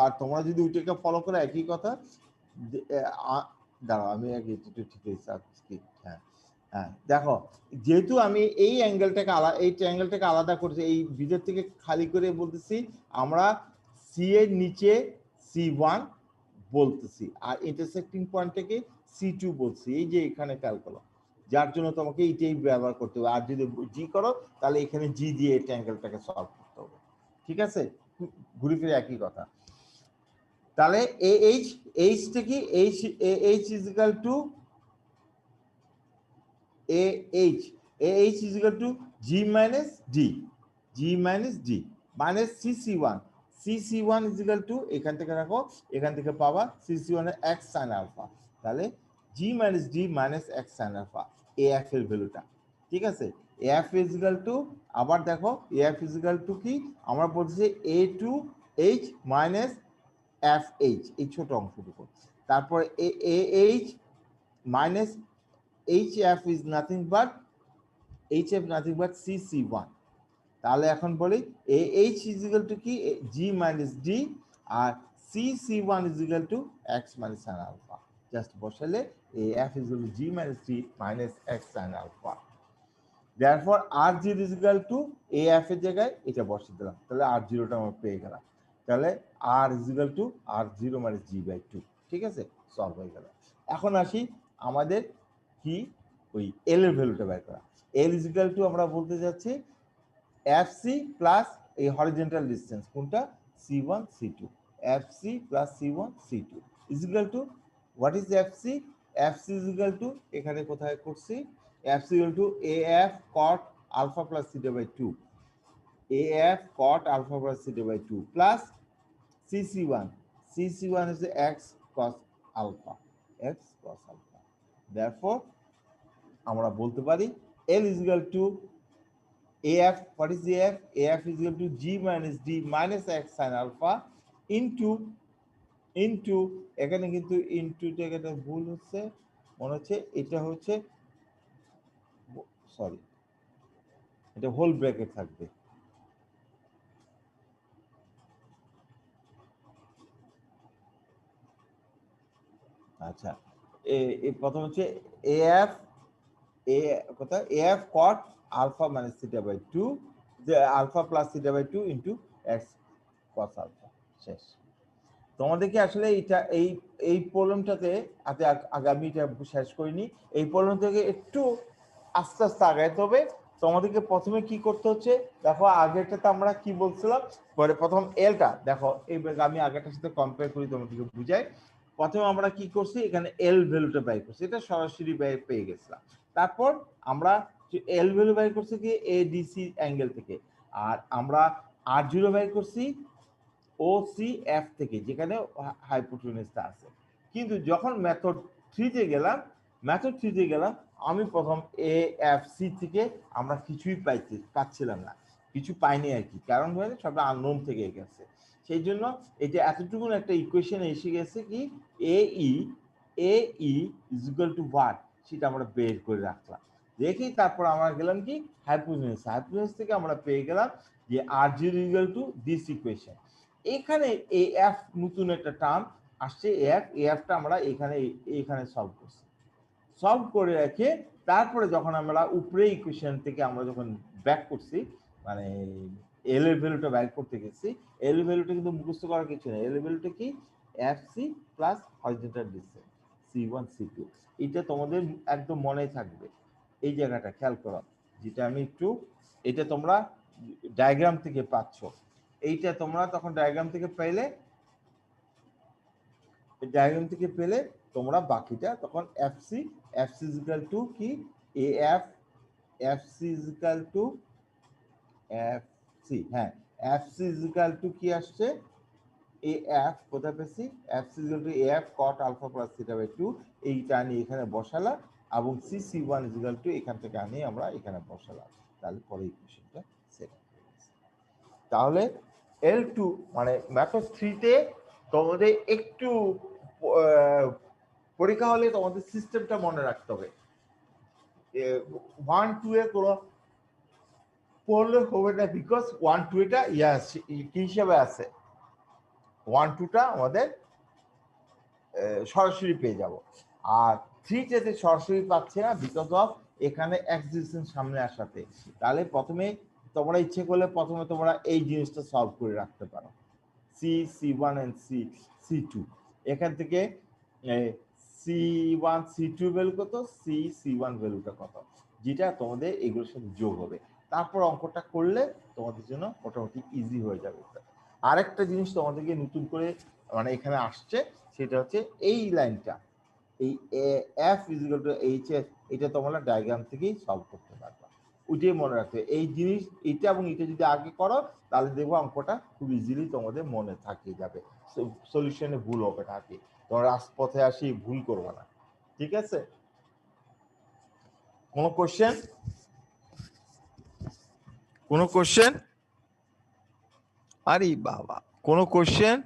আর তোমরা যদি ওইটাকে ফলো করে একই কথা, দাঁড়াও আমি একটু ঠিক আছে, হ্যাঁ হ্যাঁ দেখো, যেহেতু আমি এই অ্যাঙ্গেলটাকে আলাদা, এই ট্রায়াঙ্গেলটাকে আলাদা করছি, এই ভিতর থেকে খালি করে বলতেছি আমরা সি এর নিচে c1 বলতেছি, আর ইন্টারসেক্টিং পয়েন্টটাকে c2 বলছি, এই যে এখানে খেয়াল করো, যার জন্য তোমাকে এইটাই ব্যবহার করতে হবে, আর যদি জি করো তাহলে এখানে জি দিয়ে এই ট্রায়াঙ্গেলটাকে সলভ করতে হবে, ঠিক আছে, ঘুরে ফিরে একই কথা। তাহলে এইচ, এইচটা কি, H H is equal two AH, AH is equal to G minus D, G minus D minus CC1, CC1 is equal to এখান থেকে রাখো, এখান থেকে পাবা CC1 এর x sin alpha, তাহলে G minus D minus x sin alpha, AF এর ভ্যালুটা, ঠিক আছে, AF is equal to, আবার দেখো AF is equal to কি, আমরা বলছি A2H minus FH, এই ছোট অংশটুকু, তারপর AH minus HF is nothing but CC1। তাহলে এখন বলি AH is equal to কি, G minus D, আর CC1 is equal to x minus sin alpha, just বসালে AF is equal to G minus D minus x sin alpha, therefore R0 is equal to AF এর জায়গায় এটা বসিয়ে দিলাম, তাহলে R0 টা আমরা পেয়ে গেলাম, তাহলে R is equal to R0 minus G by 2, ঠিক আছে, সলভ হয়ে গেল। এখন আসি আমাদের কি, ওই এল এর ভ্যালুটা বের করা, এল ইজ ইকুয়াল টু আমরা বলতে যাচ্ছি এফসি প্লাস এই হরিজন্টাল ডিসটেন্স কোনটা, c1 c2, FC plus c1 c2 is equal to what is FC, FC is equal to এখানে কোথায় করছি, FC equal to AF cot alpha plus theta by 2, AF cot alpha plus theta by 2 plus cc1, cc1 is x cos alpha, x cos alpha, therefore আমরা বলতে পারি L is equal to AF. What is the AF? AF is equal to G minus D minus X sin alpha into এখানে কিন্তু ইনটুটা এখানে ভুল হচ্ছে, মনে হচ্ছে এটা হচ্ছে, সরি এটা হোল ব্র্যাকেট থাকবে। আচ্ছা, প্রথম হচ্ছে AF কত AF cot alpha minus theta by 2, যে alpha plus theta by 2 into X cos alpha। শেষ। তোমাদেরকে আসলে এটা এই প্রবলেমটাতে আগামী এটা শেষ করিনি, এই প্রবলেম থেকে একটু আস্তে আস্তে আগাইতে হবে। তোমাদেরকে প্রথমে কি করতে হচ্ছে দেখো, আগেরটাতে আমরা কি বলছিলাম, পরে প্রথম এলটা দেখো, এই আমি আগেরটার সাথে কম্পেয়ার করি তোমাদেরকে বুঝাই। প্রথমে আমরা কি করছি, এখানে এল ভ্যালুটা বাই করছি, এটা সরাসরি পেয়ে গেছিলাম। তারপর আমরা এল ভ্যালু বাই করছি কি এডিসি অ্যাঙ্গেল থেকে, আর আমরা আর জিরো বাই করছি OCF থেকে, যেখানে হাইপোটেনিউসটা আছে। কিন্তু যখন মেথড 3-তে গেলাম, আমি প্রথম AFC থেকে আমরা কিছুই পাচ্ছিলাম না, কিছু পাইনি আর কি, কারণ হয়ে সবটা আননোন থেকে গেছে। সেই জন্য এটা এতটুকু একটা ইকুয়েশন এসে গেছে কি AE is equal to what, সেটা আমরা বের করে রাখলাম। দেখি তারপর আমরা গেলাম কি হাইপোটেনিউস থেকে আমরা পেয়ে গেলাম যে R0 equal to this equation. এখানে AF নতুন একটা টার্ম আসছে, AFটা আমরা এখানে সলভ করে রেখে তারপরে যখন আমরা উপরে ইকুয়েশন থেকে আমরা যখন ব্যাক করছি, মানে এল এর ভ্যালুটা ব্যাক করতে গেছি, এল এর ভ্যালুটা কিন্তু মুখস্থ করার কিছু নেই। এল এর ভ্যালুটা কি FC plus horizontal distance C1 C2, এটা তোমাদের একদম মনে থাকবে। এই জায়গাটা খেয়াল করো, যেটা আমি একটু, এটা তোমরা ডায়াগ্রাম থেকে পাচ্ছ, এইটা তোমরা তখন ডায়াগ্রাম থেকে পেলে তোমরা বাকিটা তখন FC is equal to কি AF, FC is equal to FC, হ্যাঁ FC is equal to কি আসছে AF, কোথায় পেয়েছি FC is equal to AF cot alpha plus theta by 2, এইটা আনি এখানে বসালাম, এবং C1 is equal to এখান থেকে আনি আমরা এখানে বসালাম, তাহলে পরে ইকুয়েশনটা সেট হয়ে গেছে। তাহলে L2 মানে মেথড 3-তে তোমাদের একটু পরীক্ষা হলে তোমাদের সিস্টেমটা মনে রাখতে হবে। 1-2 এ কোনো পড়লে হবে না, বিকজ 1-2 এটা কি হিসাবে আছে, 1-2টা আমাদের সরাসরি পেয়ে যাব, আর 3-তে সরাসরি পাচ্ছে না, বিকজ অফ এখানে এক্সিস্টেন্স সামনে আসাতে। তাহলে প্রথমে তোমরা ইচ্ছে করলে প্রথমে তোমরা এই জিনিসটা সলভ করে রাখতে পারো, C1 and C2, এখান থেকে C1 C2 ভ্যালু কত, C1 ভ্যালুটা কত, যেটা তোমাদের এগুলোর সাথে যোগ হবে। তারপর অঙ্কটা করলে তোমাদের জন্য মোটামুটি ইজি হয়ে যাবে। আরেকটা জিনিস তোমাদেরকে নতুন করে মানে এখানে আসছে, সেটা হচ্ছে এই লাইনটা, এই F is equal to HS, এটা তোমরা ডায়াগ্রাম থেকেই সলভ করতে পারবে। ওইটাই মনে রাখবে, এই জিনিস এটা এবং এটা যদি আগে করো তাহলে দেখবো অঙ্কটা খুব ইজিলি তোমাদের মনে থাকে যাবে, সলিউশনে ভুল হবে না, কি তোমরা রাজপথে আসি ভুল করবে না। ঠিক আছে, কোনো কোশ্চেন? আরে বাবা, কোনো কোশ্চেন?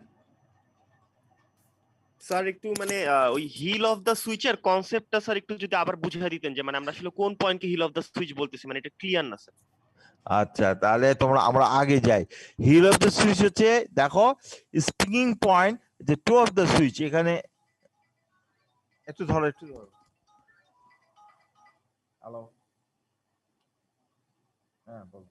স্যার একটু মানে ওই হিল অফ দা সুইচের কনসেপ্টটা স্যার একটু যদি আবার বুঝিয়ে দিতেন, যে মানে আমরা আসলে কোন পয়েন্টকে হিল অফ দা সুইচ বলতেছি, মানে এটা ক্লিয়ার না স্যার। আচ্ছা, তাহলে আমরা আগে যাই। হিল অফ দ্য সুইচ হচ্ছে, দেখো স্প্রিং পয়েন্ট, যে টো অফ দ্য সুইচ, এখানে একটু ধরো হ্যালো, হ্যাঁ বলো।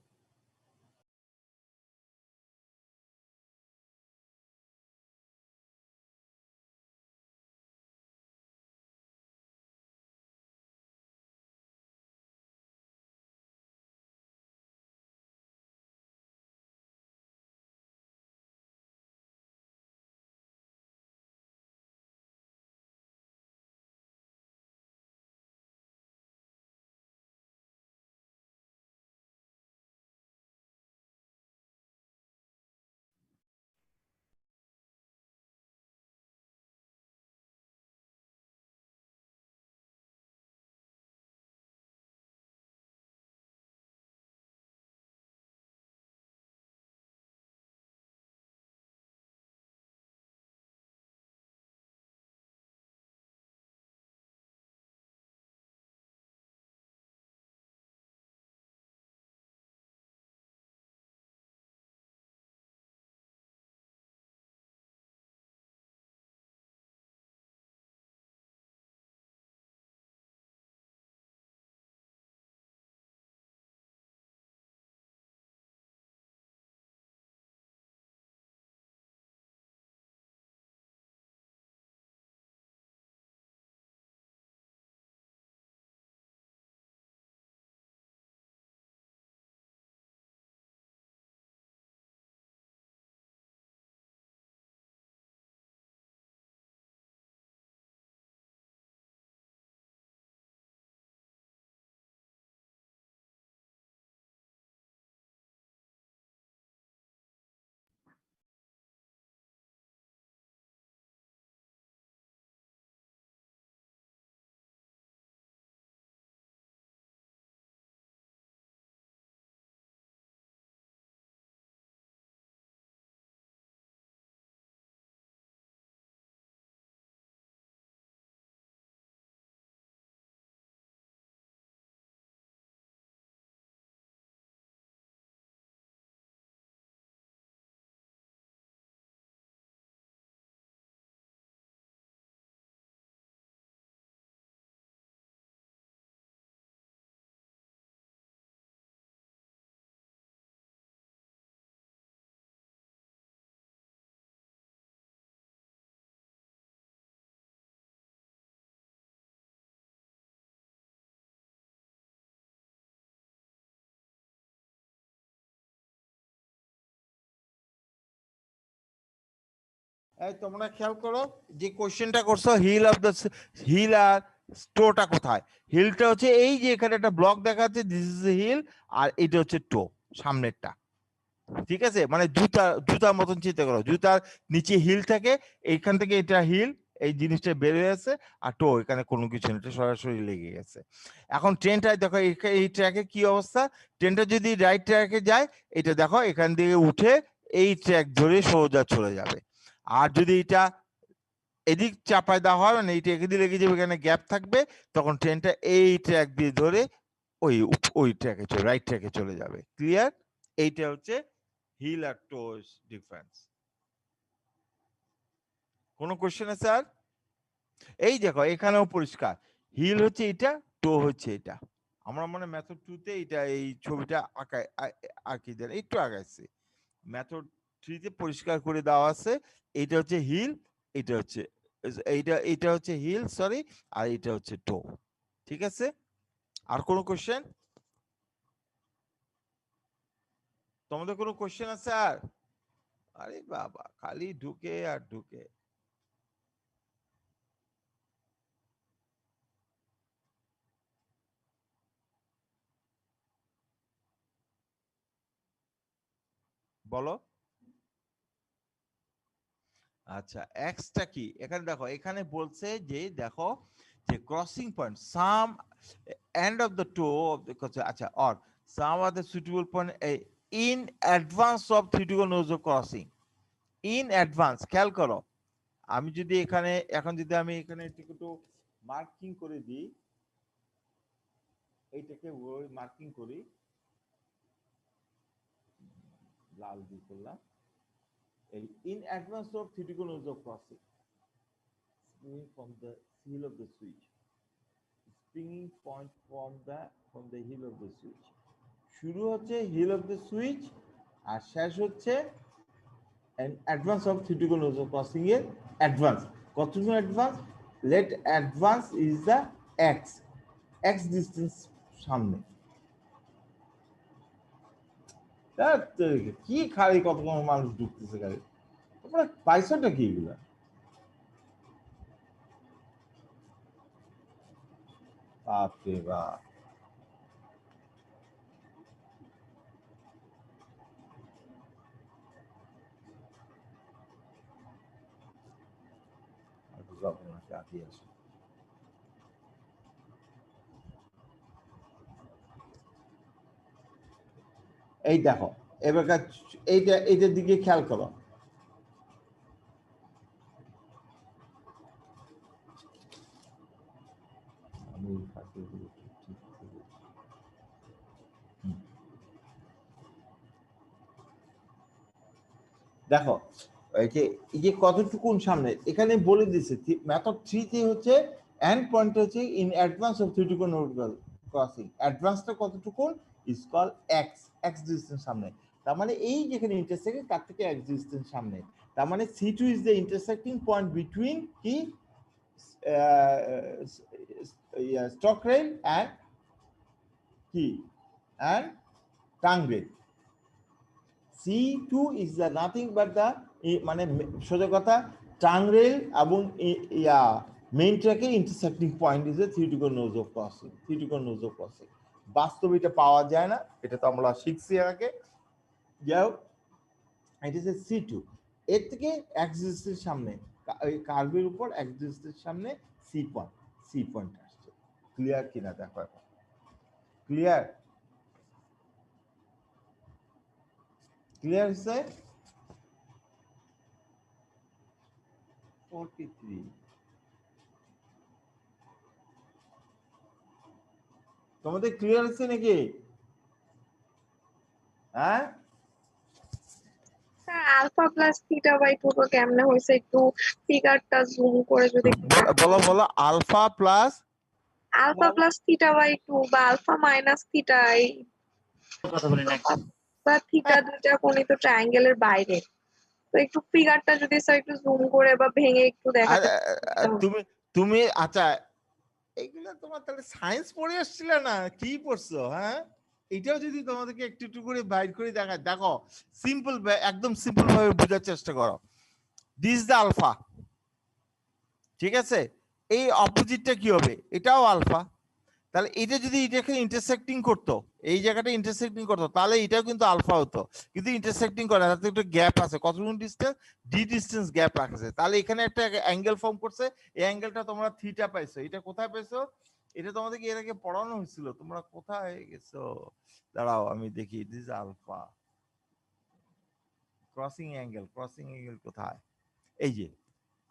এই তোমরা খেয়াল করো যে কোশ্চেনটা করছো, হিল অফ দ্য হিল আর টোটা কোথায়? হিলটা হচ্ছে এই যে এখানে একটা ব্লক দেখা যাচ্ছে, দিস ইজ হিল, আর এটা হচ্ছে টো, সামনেরটা। ঠিক আছে, মানে জুতার মতন চিন্তা করো, জুতার নিচে হিল থাকে, এইখান থেকে এটা হিল, এই জিনিসটা বেরিয়ে আছে, আর টো এখানে কোনো কিছু নেই, এটা সরাসরি লেগে গেছে। এখন ট্রেনটা দেখো এই ট্র্যাকে কি অবস্থা, ট্রেনটা যদি রাইট ট্র্যাকে যায়, এটা দেখো এখান থেকে উঠে এই ট্র্যাক ধরে সোজা চলে যাবে। আর যদি এটা এদিক চাপায় দেওয়া হয়, মানে এইটা এদিকে লেগে যাবে, এখানে গ্যাপ থাকবে, তখন ট্রেনটা এই ট্র্যাক দিয়ে ধরে ওই ট্র্যাকে চলে, রাইট ট্র্যাকে চলে যাবে। ক্লিয়ার? এইটা হচ্ছে হিল আর টোস ডিফারেন্স। কোনো কোশ্চেন আছে আর? এই দেখো এখানেও পরিষ্কার, হিল হচ্ছে এটা, টো হচ্ছে এটা। আমরা মানে মেথড 2 তে এটা এই ছবিটা আঁকি দেন, একটু আগাইছি। মেথড 3 তে পরিষ্কার করে দেওয়া আছে, এটা হচ্ছে হিল, এটা হচ্ছে এটা হচ্ছে হিল, সরি, আর এটা হচ্ছে টো। ঠিক আছে? আর কোনো কোশ্চেন? তোমাদের কোনো কোশ্চেন আছে আর? আরে বাবা, খালি ঢুকে আর ঢুকে। বলো। আচ্ছা, এক্সটা কি? এখানে দেখো, এখানে বলছে যে দেখো যে crossing point, some end of the toe of the, আচ্ছা, or some are the suitable point in advance of theoretical nose of crossing. In advance, খেয়াল করো, আমি যদি এখানে এখন যদি আমি এখানে একটু মার্কিং করে দিই, এইটাকে ওই মার্কিং করি, লাল দিয়ে করলাম, এই in advance of theoretical nodes of crossing, springing from the heel of the switch, springing point from the heel of the switch, শুরু হচ্ছে heel of the switch আর শেষ হচ্ছে an advance of theoretical nodes of crossing এর advance। কতটুকু advance? let advance is the x distance সামনে। কি খালি কত কম মানুষ ঢুকতেছে গাড়ি, তোমরা পাইছটা কি এগুলা? বাপরে বাপ, এই দেখো এবার এইটার দিকে খেয়াল করো, দেখো এই যে কতটুকুন সামনে এখানে বলে দিছে। মেথড 3 তে হচ্ছে এন্ড পয়েন্ট হচ্ছে in advance of theoretical node crossing, অ্যাডভান্সটা কতটুকুন ইজ কল x ডিসটেন্স সামনে। তার মানে এই যেখানে ইন্টারসেক্ট তার থেকে x ডিসটেন্স সামনে, তার মানে C2 is the intersecting point between কি স্টক রেল এন্ড কি and tongue rail. C2 is the nothing but the মানে সোজা কথা টাং রেল এবং মেইন ট্র্যাকের intersecting point is a theoretical nose of crossing. Theoretical nose of crossing বাস্তবে এটা পাওয়া যায় না, এটা তো আমরা শিখছি আগে। যাও, এটা হচ্ছে C2, এর থেকে এক্সিস্টের সামনে এই কার্ভের উপর এক্সিস্টের সামনে সি পয়েন্ট আসছে। ক্লিয়ার কিনা দেখো, ক্লিয়ার? ক্লিয়ার হচ্ছে? 43 তোমাদের ক্লিয়ার হচ্ছে নাকি? হ্যাঁ, sir alpha plus theta by 2 তো কেমনে হইছে, একটু ফিগারটা জুম করে যদি বলো আলফা প্লাস থিটা বাই 2 বা আলফা মাইনাস থিটা বা থিটা দুইটা কোণই তো ট্রায়াঙ্গেলের বাইরে, তো একটু ফিগারটা যদি স্যার একটু জুম করে বা ভেঙে একটু দেখাতে। তুমি আচ্ছা, এইগুলা তোমার তাহলে সায়েন্স পড়ে আসছিলে না, কি পড়ছো? হ্যাঁ, এটাও যদি তোমাদেরকে একটু একটু করে বাইর করে দেখা, দেখো সিম্পল, একদম সিম্পল ভাবে বোঝার চেষ্টা করো। দিস দ্য আলফা, ঠিক আছে। এই অপোজিটটা কি হবে, এটাও আলফা। তাহলে এটা যদি এটাকে ইন্টারসেক্টিং করতো, এই জায়গাটা ইন্টারসেক্টিং করতো, তাহলে এটাও কিন্তু আলফা হতো, কিন্তু ইন্টারসেক্টিং করে না, তাতে একটা গ্যাপ আছে। কতটুকু ডিসটেন্স, ডি ডিসটেন্স গ্যাপ রাখছে। তাহলে এখানে একটা অ্যাঙ্গেল ফর্ম করছে, এই অ্যাঙ্গেলটা তোমরা থিটা পাইছো। এটা কোথায় পাইছো, এটা তোমাদেরকে এর আগে পড়ানো হয়েছিল, তোমরা কোথায় গেছো, দাঁড়াও আমি দেখি। This alpha, crossing angle, crossing angle কোথায়, এই যে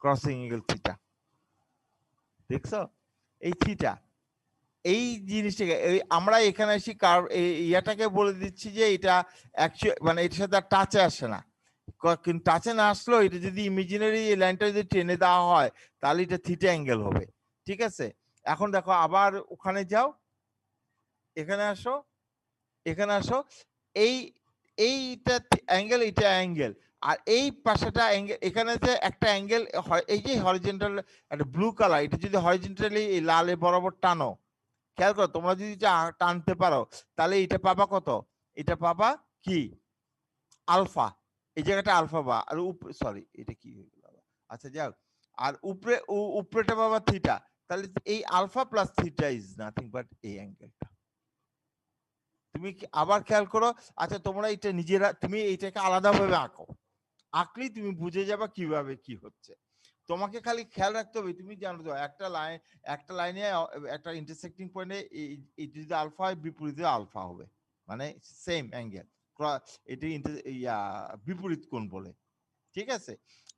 ক্রসিং অ্যাঙ্গেল থিটা, দেখছো এই থিটা, এই জিনিসটাকে আমরা এখানে এসে ইয়াটাকে বলে দিচ্ছি যে এটা অ্যাকচুয়ালি মানে এটার সাথে টাচে আসে না, কিন্তু টাচে না আসলেও এটা যদি ইমাজিনারি লাইনটা যদি টেনে দেওয়া হয় তাহলে এটা থিটা অ্যাঙ্গেল হবে, ঠিক আছে। এখন দেখো আবার ওখানে যাও, এখানে আসো, এখানে আসো, এই এইটা অ্যাঙ্গেল, এটা অ্যাঙ্গেল, আর এই পাশেটা অ্যাঙ্গেল, এখানে যে একটা অ্যাঙ্গেল, এই যে হরিজন্টাল একটা ব্লু কালার, এটা যদি হরিজন্টালি লালে বরাবর টানো, খেয়াল করো তোমরা যদি টানতে পারো তাহলে এটা পাবা কত, এটা পাবা কি আলফা, এই জায়গাটা আলফা বা, আর সরি এটা কি হয়ে গেল, আচ্ছা যাক, আর উপরেটা পাবা থিটা। তাহলে এই alpha plus theta is nothing but এই অ্যাঙ্গেলটা। তুমি আবার খেয়াল করো, আচ্ছা তোমরা এটা নিজেরা তুমি এইটাকে আলাদাভাবে আঁকো, আঁকলেই তুমি বুঝে যাবা কিভাবে কি হচ্ছে। তোমাকে খালি খেয়াল রাখতে হবে, তুমি জানো তো একটা লাইনে একটা ইন্টারসেক্টিং পয়েন্টে এটা যদি আলফা হয় বিপরীতে আলফা হবে, মানে সেম অ্যাঙ্গেল, এটি বিপরীত কোণ বলে, ঠিক আছে।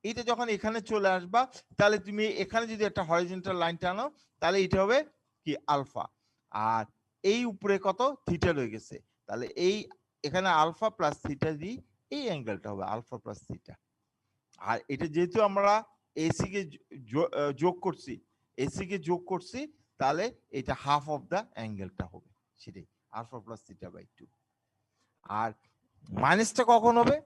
এইটা যখন এখানে চলে আসবা তাহলে তুমি এখানে যদি একটা হরিজন্টাল লাইন টানো তাহলে এটা হবে কি আলফা, আর এই উপরে কত থিটা রয়ে গেছে, তাহলে এই এখানে আলফা প্লাস থিটা দিই, এই অ্যাঙ্গেলটা হবে আলফা প্লাস থিটা। আর এটা যেহেতু আমরা এসি কে যোগ করছি, এসি কে যোগ করছি, তাহলে এটা হাফ অফ দা অ্যাঙ্গেলটা হবে, সেটাই আলফা প্লাস থিটা বাই 2। আর মাইনাসটা কখন হবে,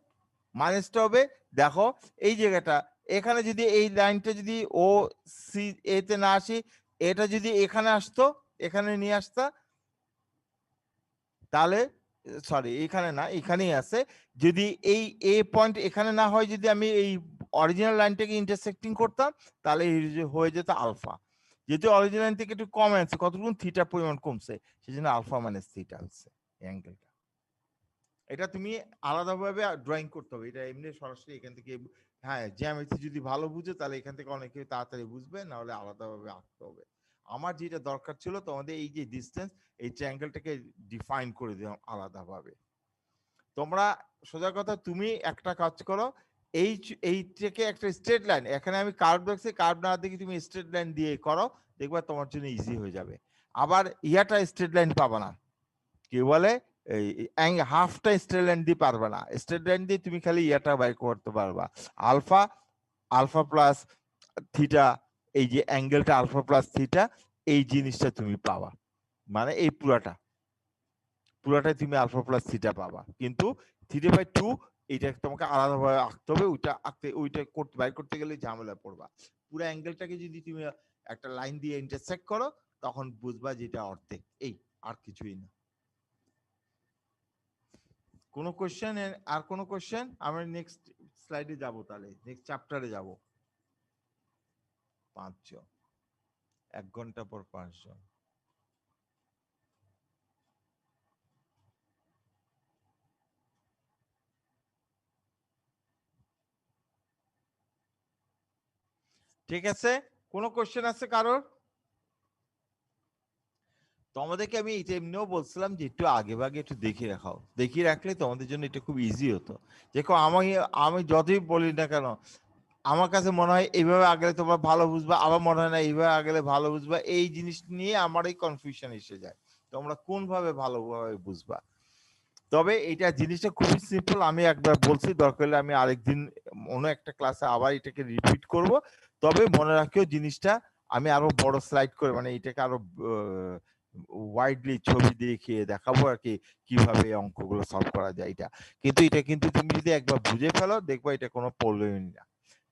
মাইনাসটা হবে দেখো এই জায়গাটা, এখানে যদি এই লাইনটা যদি ও সি এতে না আসি, এটা যদি এখানে আসতো, এখানে নিয়ে আসতা, তাহলে সরি এখানে না, এখানেই আছে, যদি এই এ পয়েন্ট এখানে না হয়, যদি আমি এই অরিজিনাল লাইনটাকে ইন্টারসেক্টিং করতাম তাহলে হয়ে যেত আলফা। যেহেতু অরিজিনাল লাইন থেকে একটু কম আছে, কতটুকু থিটা পরিমাণ কমছে, সেজন্য আলফা মাইনাস থিটা হচ্ছে অ্যাঙ্গেলটা। এটা তুমি আলাদাভাবে ড্রয়িং করতে হবে, এটা এমনি সরাসরি এখান থেকে, হ্যাঁ জ্যামিতি যদি ভালো বুঝে তাহলে এখান থেকে অনেকে তাড়াতাড়ি বুঝবে, না হলে আলাদাভাবে আঁকতে হবে। আমার যেটা দরকার ছিল তোমাদের এই যে ডিসটেন্স, এই ট্রায়াঙ্গেলটাকে ডিফাইন করে দিলাম আলাদাভাবে। তোমরা সোজা কথা তুমি একটা কাজ করো, এইটাকে একটা স্ট্রেট লাইন, এখানে আমি কার্ভ দেখছি, কার্ভ না দেখি তুমি স্ট্রেট লাইন দিয়ে করো, দেখবা তোমার জন্য ইজি হয়ে যাবে। আবার ইয়াটা স্ট্রেট লাইন পাবা না, কি বলে এই হাফটা স্ট্রেট লাইন দিয়ে পারবে না, স্ট্রেট লাইন দিয়ে তুমি খালি ইয়াটা বাই করতে পারবা, আলফা, আলফা প্লাস থিটা, এই যে অ্যাঙ্গেলটা আলফা প্লাস থিটা, এই জিনিসটা তুমি পাবা, মানে এই পুরাটাই তুমি আলফা প্লাস থিটা পাবা, কিন্তু থিটা বাই 2 এটা তোমাকে আলাদাভাবে আঁকতে হবে, ওইটা করতে বাই করতে গেলে ঝামেলা পড়বা। পুরো অ্যাঙ্গেলটাকে যদি তুমি একটা লাইন দিয়ে ইন্টারসেক্ট করো তখন বুঝবা যেটা অর্ধেক, এই আর কিছুই না। কোনো কোশ্চেন, আর কোনো কোশ্চেন? আমরা নেক্সট স্লাইডে যাব, তাহলে নেক্সট চ্যাপ্টারে যাব। 5 জন, 1 ঘন্টা পর 5 জন। ঠিক আছে, কোনো কোশ্চেন আছে কারোর? তোমাদেরকে আমি এটা এমনিও বলছিলাম যে একটু আগে ভাগে একটু দেখিয়ে রাখাও, দেখিয়ে রাখলে তোমাদের জন্য এটা খুব ইজি হতো। দেখো আমি যতই বলি না কেন, আমার কাছে মনে হয় এইভাবে আগলে তোমরা ভালো বুঝবা, আবার মনে হয় না এইভাবে আগলে ভালো বুঝবা, এই জিনিস নিয়ে আমার এই কনফিউশন এসে যায়, তোমরা কোন ভাবে ভালোভাবে বুঝবা। তবে এটা জিনিসটা খুবই সিম্পল, আমি একবার বলছি, দরকার হলে আমি আরেকদিন অন্য একটা ক্লাসে আবার এটাকে রিপিট করব। তবে মনে রাখিও জিনিসটা আমি আরো বড় স্লাইড করে, মানে এটাকে আরো ওয়াইডলি ছবি দেখিয়ে দেখাবো আর কি, কিভাবে অঙ্কগুলো সলভ করা যায়। এটা কিন্তু তুমি যদি একবার বুঝে ফেলো দেখবা এটা কোনো প্রবলেমই না।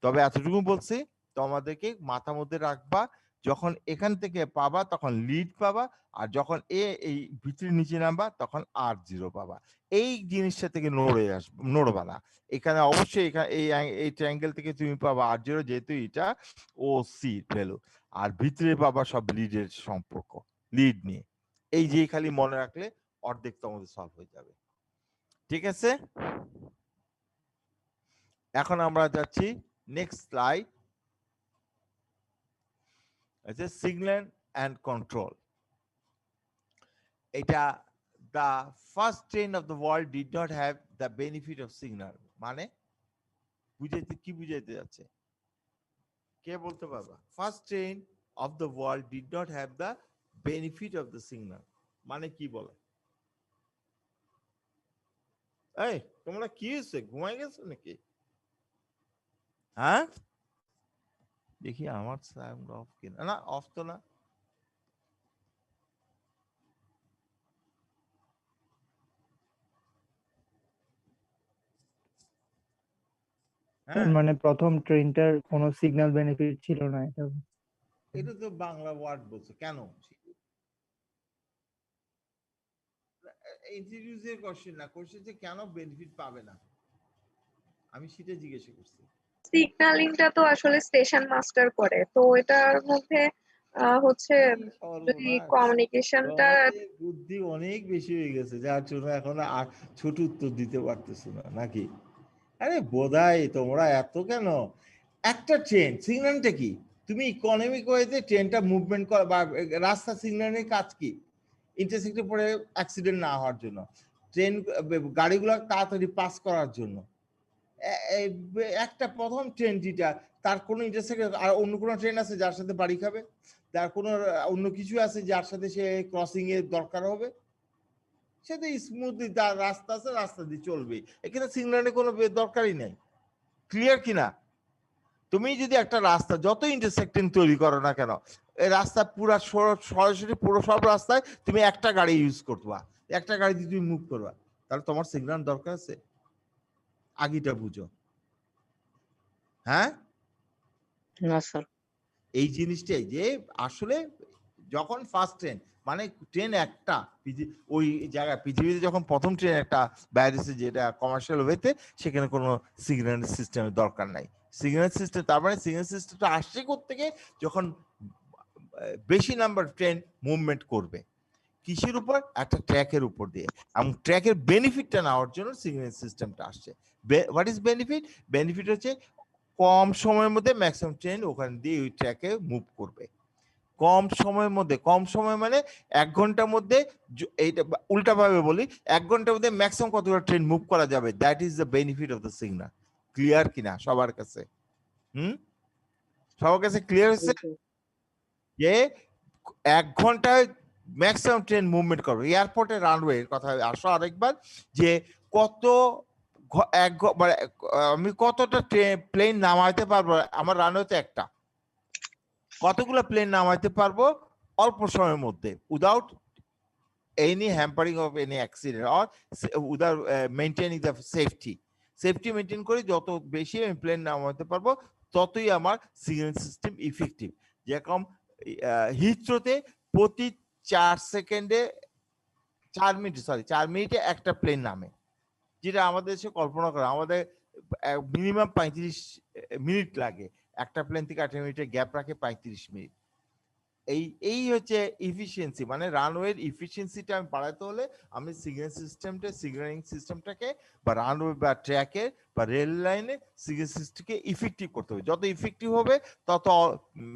তবে এতটুকু বলছি তোমাদেরকে মাথা মধ্যে রাখবা, যখন এখান থেকে পাবা তখন লিড পাবা, আর যখন এই ভিতরে নিচে নামবা তখন R0 পাবা। এই জিনিসটা থেকে নড়বা না। এখানে অবশ্যই এখানে এই ট্রায়াঙ্গেল থেকে তুমি পাবা R0, যেহেতু এটা ও সি ভ্যালু, আর ভিতরে পাবা সব লিডের সম্পর্ক, লিড নিয়ে। এই যে খালি মনে রাখলে অর্ধেক তোমাদের সলভ হয়ে যাবে। ঠিক আছে, এখন আমরা যাচ্ছি নেক্সট স্লাইড। আচ্ছা, সিগন্যাল অ্যান্ড কন্ট্রোল। এটা the first train of the world did not have the benefit of signal, মানে বুঝাইতে কি বুঝাইতে যাচ্ছে, কে বলতে পারবা? First train of the world did not have the benefit of the signal, মানে কি বলে? এই তোমরা কি হয়েছে, ঘুমাই গেছো নাকি? হ্যাঁ, দেখি আমার সাউন্ড অফ কিনা, না অফ তো না। হ্যাঁ, মানে প্রথম ট্রেনটার কোনো সিগন্যাল বেনিফিট ছিল না, এটা এটা তো বাংলা ওয়ার্ড বলছে, কেন? ইন্ট্রোডিউসের কোশ্চেন না, কোশ্চেন যে কেন বেনিফিট পাবে না, আমি সেটা জিজ্ঞাসা করছি। সিগন্যালিংটা তো আসলে স্টেশন মাস্টার করে, তো এটার মধ্যে হচ্ছে যদি কমিউনিকেশনটা বুদ্ধি অনেক বেশি হয়ে গেছে, যার জন্য এখন আর ছোট উত্তর দিতে পারতেছো না নাকি? আরে বোধাই তোমরা এত কেন? একটা ট্রেন সিগন্যালটা কি? তুমি ইকোনমিক ওয়েতে ট্রেনটা মুভমেন্ট করা, বা রাস্তা সিগন্যালের কাজ কি? ইন্টারসেক্টে পড়ে অ্যাক্সিডেন্ট না হওয়ার জন্য, ট্রেন গাড়িগুলো তাড়াতাড়ি পাস করার জন্য। একটা প্রথম ট্রেন যেটা, তার কোনো ইন্টারসেক্ট আর অন্য কোনো ট্রেন আছে যার সাথে বাড়ি খাবে? তার কোনো অন্য কিছু আছে যার সাথে সে ক্রসিং এর দরকার হবে? সে তো স্মুথলি তার রাস্তা আছে, রাস্তা দিয়ে চলবে। এখানে সিগন্যালের কোনো দরকারই নাই। ক্লিয়ার কিনা? তুমি যদি একটা রাস্তা যত ইন্টারসেক্টিং তৈরি করো না কেন, এই রাস্তা পুরা সরাসরি পুরো সব রাস্তায় তুমি একটা গাড়ি ইউজ করবা, একটা গাড়ি দিয়ে তুমি মুভ করবা, তাহলে তোমার সিগন্যাল দরকার আছে? আগেটা বুঝো। হ্যাঁ, না স্যার। এই জিনিসটাই যে আসলে যখন ফার্স্ট ট্রেন, মানে ট্রেন একটা ওই জায়গায় পৃথিবীতে যখন প্রথম ট্রেন একটা বাইরেছে যেটা কমার্শিয়াল ওয়েতে, সেখানে কোনো সিগন্যাল সিস্টেমের দরকার নাই। সিগন্যাল সিস্টেম, তার মানে সিগন্যাল সিস্টেমটা আসছে কোত্থেকে? যখন বেশি নাম্বার ট্রেন মুভমেন্ট করবে। কিসের উপর? একটা ট্র্যাকের উপর দিয়ে। এবং ট্র্যাকের বেনিফিটটা নেওয়ার জন্য সিগন্যাল সিস্টেমটা আসছে। What is benefit? বেনিফিট হচ্ছে কম সময়ের মধ্যে ম্যাক্সিমাম ট্রেন ওখান দিয়ে ওই ট্র্যাকে মুভ করবে। কম সময়ের মধ্যে, কম সময় মানে 1 ঘন্টার মধ্যে, এইটা উল্টা ভাবে বলি, 1 ঘন্টার মধ্যে ম্যাক্সিমাম কতগুলো ট্রেন মুভ করা যাবে, that is the benefit of the signal. Clear কিনা সবার কাছে? সবার কাছে ক্লিয়ার হচ্ছে যে 1 ঘন্টায় ম্যাক্সিমাম ট্রেন মুভমেন্ট করবে। এয়ারপোর্টের রানওয়ে কথা আসো আরেকবার, যে কত মানে আমি কতটা প্লেন নামাইতে পারবো আমার রানওয়েতে? একটা। কতগুলো প্লেন নামাইতে পারবো অল্প সময়ের মধ্যে, without any hampering of any accident or without maintaining the safety. Safety maintain করে যত বেশি আমি প্লেন নামাইতে পারবো ততই আমার সিগন্যাল সিস্টেম ইফেক্টিভ। যেরকম হিথ্রোতে প্রতি 4 সেকেন্ডে 4 মিনিটে একটা প্লেন নামে, যেটা আমাদের দেশে কল্পনা করা, আমাদের মিনিমাম 35 মিনিট লাগে। একটা প্লেন থেকে 8 মিনিটের গ্যাপ রাখে 35 মিনিট। এই হচ্ছে ইফিসিয়েন্সি, মানে রানওয়ের ইফিসিয়েন্সিটা আমি বাড়াতে হলে আমি সিগন্যালিং সিস্টেমটাকে বা রানওয়ে বা ট্র্যাকের বা রেল লাইনে সিগন্যাল সিস্টেমকে ইফেক্টিভ করতে হবে। যত ইফেক্টিভ হবে তত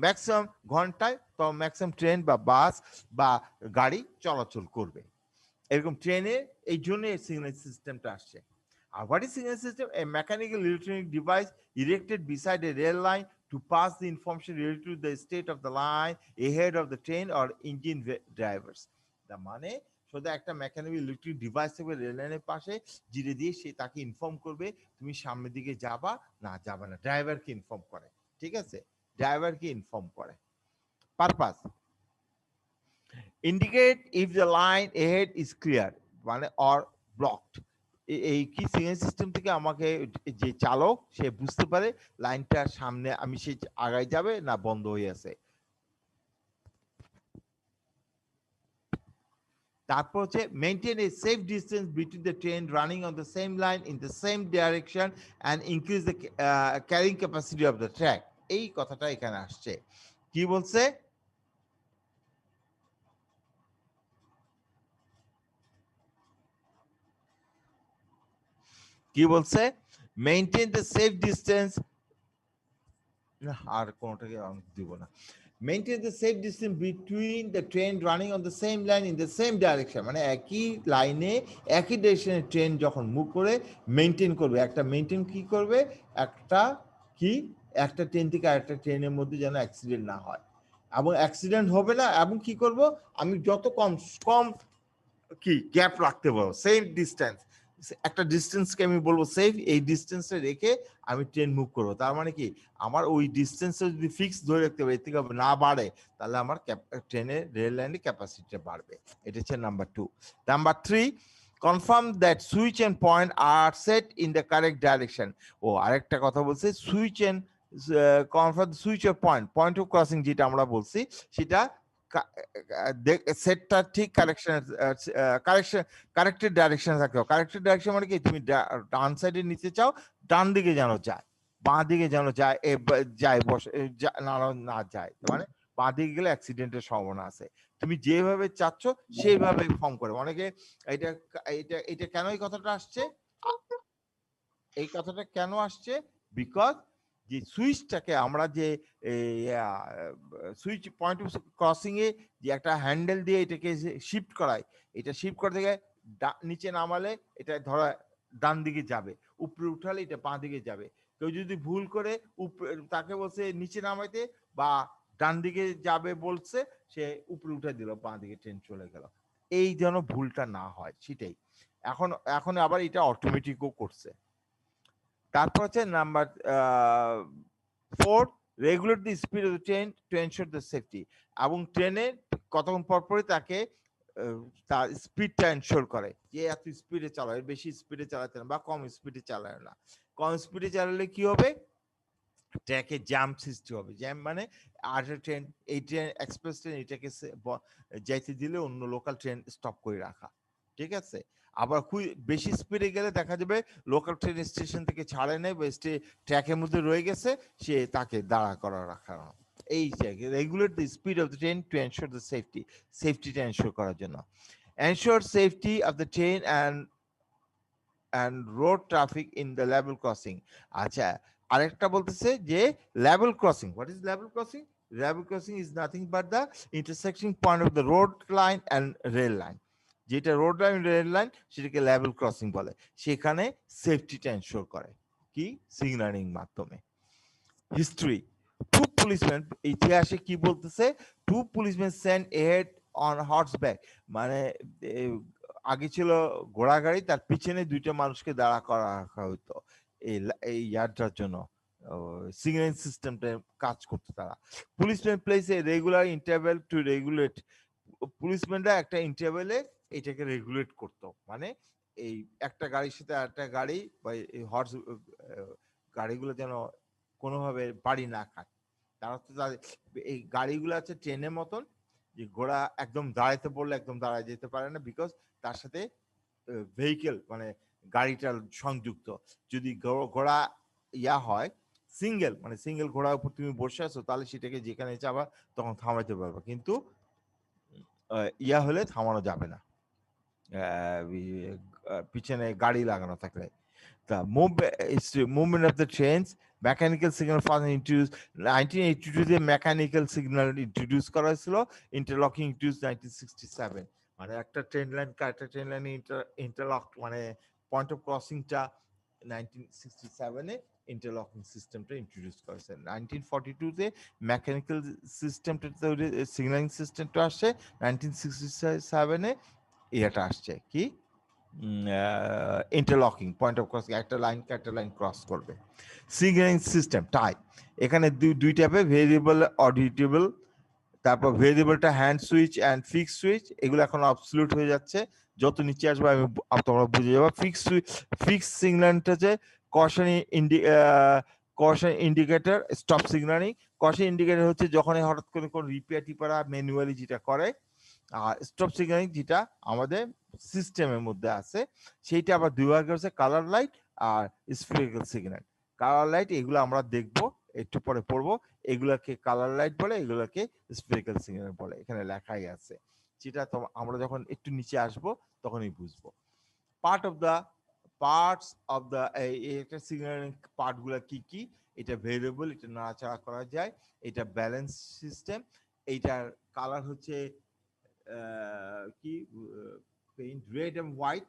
ম্যাক্সিমাম ঘন্টায় তত ম্যাক্সিমাম ট্রেন বা বাস বা গাড়ি চলাচল করবে। এরকম ট্রেনে এই জন্য সিগন্যাল সিস্টেমটা আসছে। আর what is signal system? A mechanical electronic device erected beside a rail line to pass the information related to the state of the line ahead of the train or engine drivers. The মানে শুধু একটা mechanical electric device থাকবে rail লাইনের পাশে, যেটা দিয়ে সে তাকে inform করবে তুমি সামনের দিকে যাবা না যাবা না। ড্রাইভারকে ইনফর্ম করে, ঠিক আছে? ড্রাইভারকে ইনফর্ম করে। Purpose indicate if the line ahead is clear, মানে or blocked। এই কি সিগন্যাল সিস্টেম থেকে আমাকে যে চালক সে বুঝতে পারে লাইনটার সামনে আমি সে আগায় যাবে না বন্ধ হয়ে আছে। তারপর হচ্ছে maintain a safe distance between the train running on the same line in the same direction and increase the carrying capacity of the track. এই কথাটা এখানে আসছে। কি বলছে? কি বলছে? মেইনটেইন দ্য সেফ ডিসটেন্স, আর কোনটাকে আমি দিব না। Maintain the safe distance between the train running on the same line in the same direction, মানে একই লাইনে একই ডাইরেকশনে ট্রেন যখন মুভ করে মেইনটেইন করবে। একটা মেইনটেইন কি করবে? একটা কি, একটা ট্রেন থেকে আরেকটা ট্রেনের মধ্যে যেন অ্যাক্সিডেন্ট না হয়, এবং অ্যাক্সিডেন্ট হবে না। এবং কি করব? আমি যত কম কম কি গ্যাপ রাখতে পারবো, সেম ডিস্টেন্স, একটা ডিস্টেন্সকে আমি বলবো সেফ, এই ডিস্টেন্সে রেখে আমি ট্রেন মুভ করবো। তার মানে কি, আমার ওই ডিস্টেন্সে যদি ফিক্স ধরে রাখতে পারি, এর থেকে না বাড়ে, তাহলে আমার ট্রেনের রেল লাইনের ক্যাপাসিটি বাড়বে। এটা হচ্ছে number 2। Number 3, confirm that switch end point are set in the correct direction. ও আরেকটা কথা বলছে, switch end confirm switch of point of crossing যেটা আমরা বলছি, সেটা সেটটা ঠিক কারেক্টেড ডাইরেকশন থাকতে হবে। কারেক্টেড ডাইরেকশন মানে কি, তুমি ডান সাইডে নিতে চাও, ডান দিকে যেন যায়, বাঁ দিকে যেন যায়, না যায়, মানে বাঁ দিকে গেলে অ্যাক্সিডেন্টের সম্ভাবনা আছে। তুমি যেভাবে চাচ্ছ সেইভাবে ফর্ম করে। অনেকে এটা এটা এটা কেন এই কথাটা আসছে, এই কথাটা কেন আসছে? বিকজ যে সুইচটাকে আমরা যে সুইচ পয়েন্ট অফ ক্রসিং এ যে একটা হ্যান্ডেল দিয়ে এটাকে শিফট করায়, এটা শিফট করতে গেলে নিচে নামালে এটা ধরা ডান দিকে যাবে, উপরে উঠালে এটা বাঁ দিকে যাবে। কেউ যদি ভুল করে তাকে বলছে নিচে নামাইতে বা ডান দিকে যাবে বলছে, সে উপরে উঠে দিল, বাঁ দিকে ট্রেন চলে গেল। এই যেন ভুলটা না হয় সেটাই। এখন আবার এটা অটোমেটিকও করছে। তারপর হচ্ছে number 4, regulate the speed of the train to ensure the safety. এবং ট্রেনে কতক্ষণ পর পরই তাকে তার স্পিডটা এনশিওর করে, যে এত স্পিডে চালায়, বেশি স্পিডে চালাতে না বা কম স্পিডে চালায় না। কম স্পিডে চালালে কি হবে? ট্র্যাকে জ্যাম সৃষ্টি হবে। জ্যাম মানে আর ট্রেন, এই ট্রেন এক্সপ্রেস ট্রেন এটাকে যাইতে দিলে অন্য লোকাল ট্রেন স্টপ করে রাখা, ঠিক আছে? আবার খুব বেশি স্পিডে গেলে দেখা যাবে লোকাল ট্রেন স্টেশন থেকে ছাড়ে নেই বা ট্র্যাকের মধ্যে রয়ে গেছে, সে তাকে দাঁড়া করা রাখা। এই regulate the speed of the train to ensure the safety, সেফটিটা এনশিওর করার জন্য। Ensure safety of the train and road traffic in the level crossing. আচ্ছা, আরেকটা বলতেছে যে level crossing. What is level crossing? Level crossing is nothing but the intersecting point of the road line and rail line. যেটা road line rail line, সেটাকে level crossing বলে। সেখানে সেফটিটা ensure করে কি, সিগন্যালিং মাধ্যমে। হিস্ট্রি, 2 পুলিশম্যান, ইতিহাসে কি বলতেছে, 2 পুলিশম্যান সেন্ট এহেড অন হর্সব্যাক, মানে আগে ছিল ঘোড়া গাড়ি, তার পিছনে 2টা মানুষকে দাঁড়া করা রাখা হতো এই ইয়ারটার জন্য, সিগন্যালিং সিস্টেমটা কাজ করতো তারা। Policeman place a regular interval to regulate, পুলিশম্যানরা একটা ইন্টারভেলে এটাকে রেগুলেট করতো, মানে এই একটা গাড়ির সাথে একটা গাড়ি বা এই হর্স গাড়িগুলো যেন কোনোভাবে বাড়ি না খায়। তারা তো এই গাড়িগুলো আছে ট্রেনের মতন, যে ঘোড়া একদম দাঁড়াইতে বললে একদম দাঁড়ায় যেতে পারে না, বিকজ তার সাথে ভেহিকেল মানে গাড়িটার সংযুক্ত। যদি ঘোড়া ইয়া হয় সিঙ্গেল, মানে সিঙ্গেল ঘোড়ার উপর তুমি বসে আছো, তাহলে সেটাকে যেখানে যাবা তখন থামাইতে পারবে, কিন্তু ইয়া হলে থামানো যাবে না পিছনে গাড়ি লাগানো থাকলে। The movement of the trains, mechanical signal first introduced 1982 তে মেকানিক্যাল সিগন্যাল ইন্ট্রোডিউস করা হয়েছিল, ইন্টারলকিং ইন্ট্রোডিউস 1967। মানে একটা ট্রেন লাইন একটা ট্রেন লাইনে ইন্টারলক, মানে পয়েন্ট অফ ক্রসিংটা 1967 এ ইন্টারলকিং সিস্টেমটা ইন্ট্রোডিউস করেছে। 1942 তে মেকানিক্যাল সিস্টেমটা, সিগন্যালিং সিস্টেমটা আসছে। 1967 এ এটা আসছে কি, ইন্টারলকিং পয়েন্ট অফ ক্রসিং, একটা লাইন ক্রস করবে। সিগন্যালিং সিস্টেম টাইপ, এখানে দুই টাইপের, ভেরিয়েবল অডিটেবল, তারপর ভেরিয়েবলটা hand switch and fix switch, এগুলো এখন অবসলিউট হয়ে যাচ্ছে। যত নিচে আসবে তোমরা বুঝে যাবে। ফিক্স সিগন্যালটা যে caution indicator, stop signalling. Caution indicator হচ্ছে যখন হঠাৎ করে কোন রিপেয়ার টিপারা ম্যানুয়ালি যেটা করে, আর স্টপ সিগন্যালিং যেটা আমাদের সিস্টেমের মধ্যে আছে সেইটা আবার দুই ভাগে হচ্ছে কালার লাইট আর স্ফেরিক্যাল সিগন্যাল। কালার লাইট এগুলো আমরা দেখবো, একটু পরে পড়বো। এগুলাকে কালার লাইট বলে, এগুলাকে স্ফেরিক্যাল সিগন্যাল বলে, এখানে লেখাই আছে। যেটা তো আমরা যখন একটু নিচে আসবো তখনই বুঝবো। পার্টস অফ দ্য এটা সিগন্যালিং পার্টগুলো কি কি? এটা ভেরিয়েবল, এটা নাড়াচাড়া করা যায়, এটা ব্যালেন্স সিস্টেম, এইটার কালার হচ্ছে কি পেইন্ট রেড এন্ড হোয়াইট,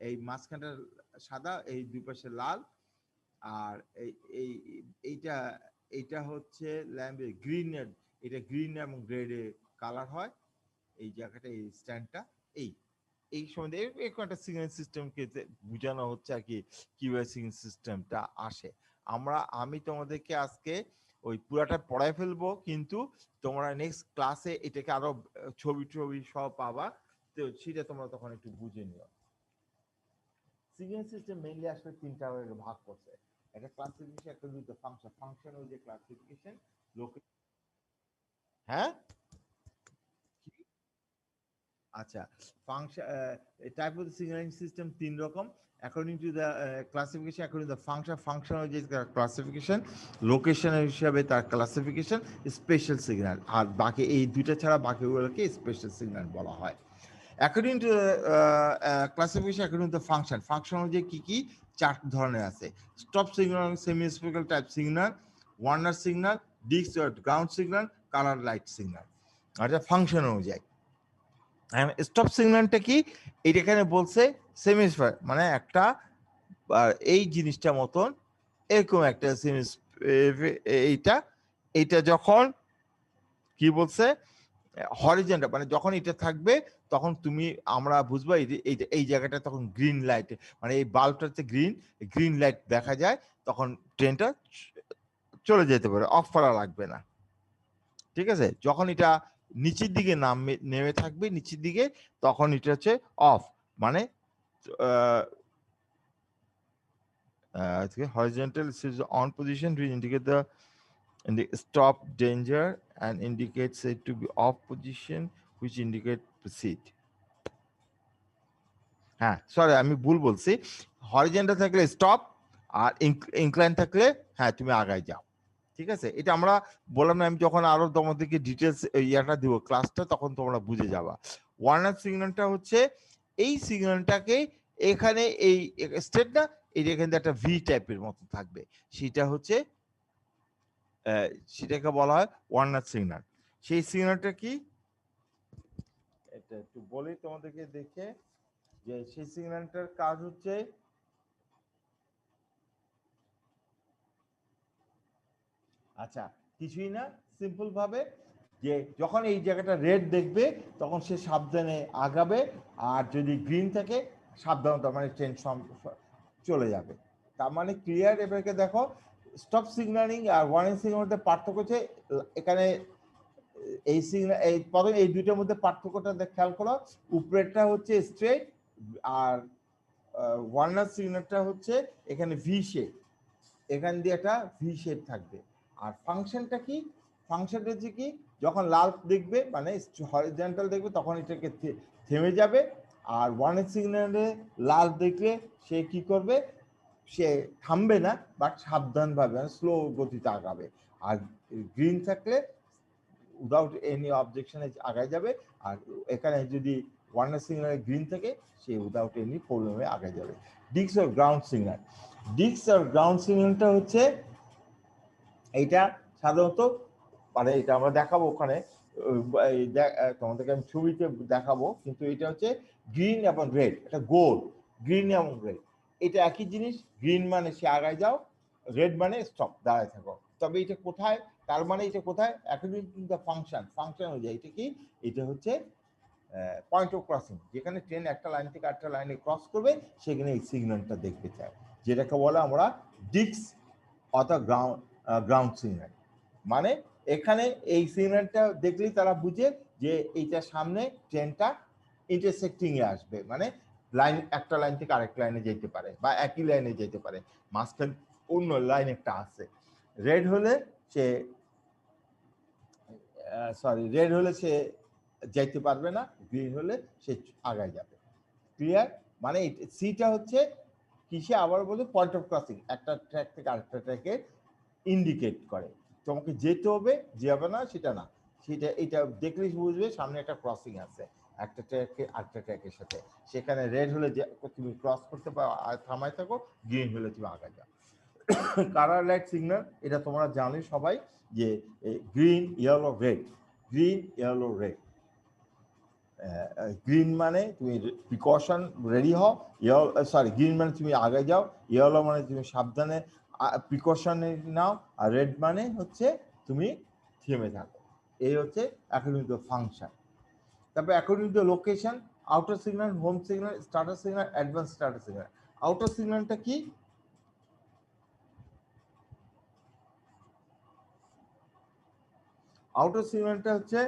এই মাঝখানটা সাদা, এই দুই পাশে লাল। আর এইটা এইটা হচ্ছে ল্যাম্পে গ্রিন, এটা গ্রিন এবং রেডে কালার হয়। এই জায়গাটা, এই স্ট্যান্ডটা, এই সম্বন্ধে এরকম একটা সিগন্যাল সিস্টেমকে বোঝানো হচ্ছে আর কি, কিভাবে সিগন্যাল সিস্টেমটা আসে। আমি তোমাদেরকে আজকে ওই পুরাটা পড়ায় ফেলবো, কিন্তু তোমরা নেক্সট ক্লাসে এটাকে আরো ছবি সব পাবা, তো সেটা তোমরা তখন একটু বুঝে নিও। সিগন্যাল সিস্টেম মেইনলি আসলে তিনটা ভাগ করছে। একটা ক্লাসিফিকেশন, একটা দুটো ফাংশন। ফাংশন ওই যে ক্লাসিফিকেশন, হ্যাঁ আচ্ছা, function type of signalling system তিন রকম according to the classification, according to the function. Function যে ক্লাসিফিকেশন, লোকেশন হিসাবে তার ক্লাসিফিকেশন, স্পেশাল সিগন্যাল। আর বাকি এই দুইটা ছাড়া বাকিগুলোকে স্পেশাল সিগন্যাল বলা হয়। According to classification, according to the function. Function অনুযায়ী কি কি চার ধরনের আছে: stop signal, semi special type signal, warner signal, disc ground signal, colour light signal. আচ্ছা, ফাংশন অনুযায়ী স্টপ সিগন্যালটা কি? এইটা এখানে বলছে সেমি স্পেশাল, মানে একটা এই জিনিসটা মতন এরকম একটা সেমি, এইটা যখন কি বলছে হরিজন্টাল, মানে যখন এটা থাকবে তখন আমরা বুঝবো এই জায়গাটা তখন গ্রিন লাইট, মানে এই বাল্বটাতে গ্রিন লাইট দেখা যায়, তখন ট্রেনটা চলে যেতে পারে, অফ করা লাগবে না। ঠিক আছে, যখন এটা নিচের দিকে নেমে থাকবে নিচের দিকে, তখন এটা হচ্ছে অফ, মানে horizontal is on position to indicate the stop danger, and indicates it to be off position which indicate proceed. হ্যাঁ সরি, আমি ভুল বলছি। হরিজন্টাল থাকলে স্টপ, আর ইনক্লাইন থাকলে হ্যাঁ তুমি আগায় যাও। ঠিক আছে, এটা আমরা বললাম না, আমি যখন আরো তোমাদেরকে ডিটেলস ইয়াটা দিব ক্লাসটা, তখন তোমরা বুঝে যাবা। ওয়ার্নার সিগন্যালটা হচ্ছে এই সিগন্যালটাকে এখানে এই স্টেট না, এই এখানে একটা ভি টাইপের মতো থাকবে, সেটা হচ্ছে সেটাকে বলা হয় ওয়ার্নার সিগন্যাল। সেই সিগন্যালটা কি এটা একটু বলি তোমাদেরকে দেখে, যে সেই সিগন্যালটার কাজ হচ্ছে আচ্ছা কিছুই না, সিম্পল ভাবে যে যখন এই জায়গাটা রেড দেখবে তখন সে সাবধানে আগাবে, আর যদি গ্রিন থাকে সাবধানতা, মানে ট্রেন চলে যাবে। তার মানে ক্লিয়ার? এবারে দেখো, স্টপ সিগন্যালিং আর ওয়ার্নিং সিগন্যালের পার্থক্য হচ্ছে এখানে এই সিগন্যাল, এই প্রথমে এই দুইটার মধ্যে পার্থক্যটা খেয়াল করো। উপরেরটা হচ্ছে স্ট্রেট, আর ওয়ার্নার সিগন্যালটা হচ্ছে এখানে ভি শেপ, এখান দিয়ে একটা ভি শেপ থাকবে। আর ফাংশনটা কি? ফাংশনটা হচ্ছে কি, যখন লাল দেখবে মানে হরিজন্টাল দেখবে তখন এটাকে থেমে যাবে, আর ওয়ার্নিং সিগন্যালে লাল দেখলে সে কি করবে, সে থামবে না, বাট সাবধানভাবে স্লো গতিতে আগাবে। আর গ্রিন থাকলে উইদাউট এনি অবজেকশনে আগায় যাবে, আর এখানে যদি ওয়ার্নার সিগন্যালে গ্রিন থাকে সে উইদাউট এনি প্রবলেমে আগায় যাবে। ডিস্ক আর গ্রাউন্ড সিগন্যাল। ডিস্ক আর গ্রাউন্ড সিগন্যালটা হচ্ছে এইটা সাধারণত, মানে এটা আমরা দেখাবো ওখানে, তোমাদেরকে আমি ছবিতে দেখাবো, কিন্তু এটা হচ্ছে গ্রিন এবং রেড, এটা গোল, গ্রিন এবং রেড এটা একই জিনিস। গ্রিন মানে সে আগায় যাও, রেড মানে স্টপ, দাঁড়ায় থাকো। তবে এটা কোথায়, তার মানে এটা কোথায়, অ্যাকর্ডিং টু দ্য ফাংশন অনুযায়ী এটা কি, এটা হচ্ছে পয়েন্ট অফ ক্রসিং, যেখানে ট্রেন একটা লাইন থেকে আরেকটা লাইনে ক্রস করবে, সেখানে এই সিগন্যালটা দেখতে চায়, যেটাকে বলে আমরা ডিস্ক অথবা গ্রাউন্ড সিগন্যাল। মানে এখানে এই সিগন্যালটা দেখলেই তারা বুঝে যে এইটা সামনে ট্রেনটা ইন্টারসেক্টিং এ আসবে, মানে লাইন একটা লাইন থেকে আরেক লাইনে যেতে পারে, বা একই লাইনে যেতে পারে, মাঝখানে অন্য লাইন একটা আছে। রেড হলে সে যাইতে পারবে না, গ্রিন হলে সে আগায় যাবে। ক্লিয়ার? মানে সিটা হচ্ছে কিসে আবার বলে পয়েন্ট অফ ক্রসিং, একটা ট্র্যাক থেকে আরেকটা ট্র্যাকে ইন্ডিকেট করে। তোমাকে যেতে হবে, যাবে না সেটা না, সেটা এটা দেখলেই বুঝবে সামনে একটা ক্রসিং আছে একটা ট্র্যাকে আরেকটা ট্র্যাকের সাথে। সেখানে রেড হলে যে তুমি ক্রস করতে পারো আর থামায় থাকো, গ্রিন হলে তুমি আগায় যাও। কালার লাইট সিগন্যাল এটা তোমরা জানো সবাই যে green yellow red, green yellow red. Green মানে তুমি প্রিকশন রেডি হও, সরি গ্রিন মানে তুমি আগে যাও, ইয়েলো মানে তুমি সাবধানে প্রিকশন নাও, আর রেড মানে হচ্ছে তুমি থেমে থাকো। এই হচ্ছে অ্যাকর্ডিং টু ফাংশন। তারপর according to location, outer signal, home signal, starter signal, advance starter signal. Outer সিগন্যালটা কি? আউটার সিগন্যালটা হচ্ছে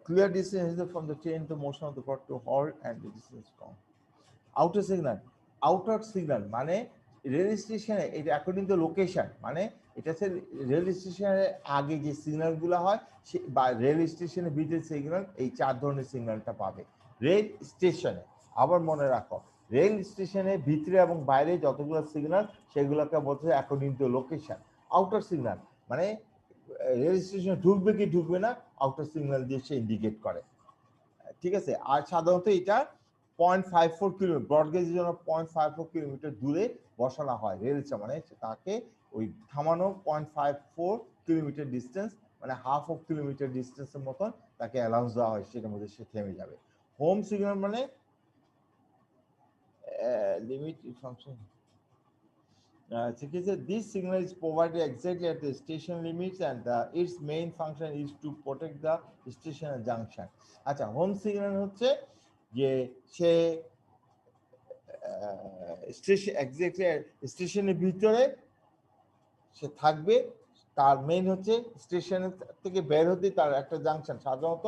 clear distance from the train, the motion of the car to halt and the distance from. Outer signal, outer signal মানে rail স্টেশনে এটা according to location, মানে এটা হচ্ছে rail স্টেশনের আগে যে সিগন্যালগুলো হয় বা রেল স্টেশনের ভিতরে সিগন্যাল, এই 4 ধরনের সিগন্যালটা পাবে রেল স্টেশনে। আবার মনে রাখো রেল স্টেশনের ভিতরে এবং বাইরে যতগুলো সিগন্যাল সেগুলোকে বলতে according to location. Outer signal মানে রেল স্টেশনে ঢুকবে কি ঢুকবে না আউটার সিগন্যাল দিয়ে সে ইন্ডিকেট করে, ঠিক আছে। আর সাধারণত এটা 0.54 কিলোমিটার, ব্রডগেজের জন্য 0.54 কিলোমিটার দূরে বসানো হয় রেল, মানে তাকে ওই থামানো 0.54 কিলোমিটার ডিস্টেন্স, মানে হাফ অফ কিলোমিটার ডিস্টেন্সের মতন তাকে অ্যালাউন্স দেওয়া হয়, সেটার মধ্যে সে থেমে যাবে। হোম সিগন্যাল মানে limit function. This signal is provided exactly at the station limits and its main function is to protect the station junction. আচ্ছা, হোম সিগন্যাল হচ্ছে যে সে স্টেশন এক্স্যাক্টলি স্টেশনের ভিতরে সে থাকবে, তার মেইন হচ্ছে স্টেশন থেকে বের হতে তার একটা জাংশন, সাধারণত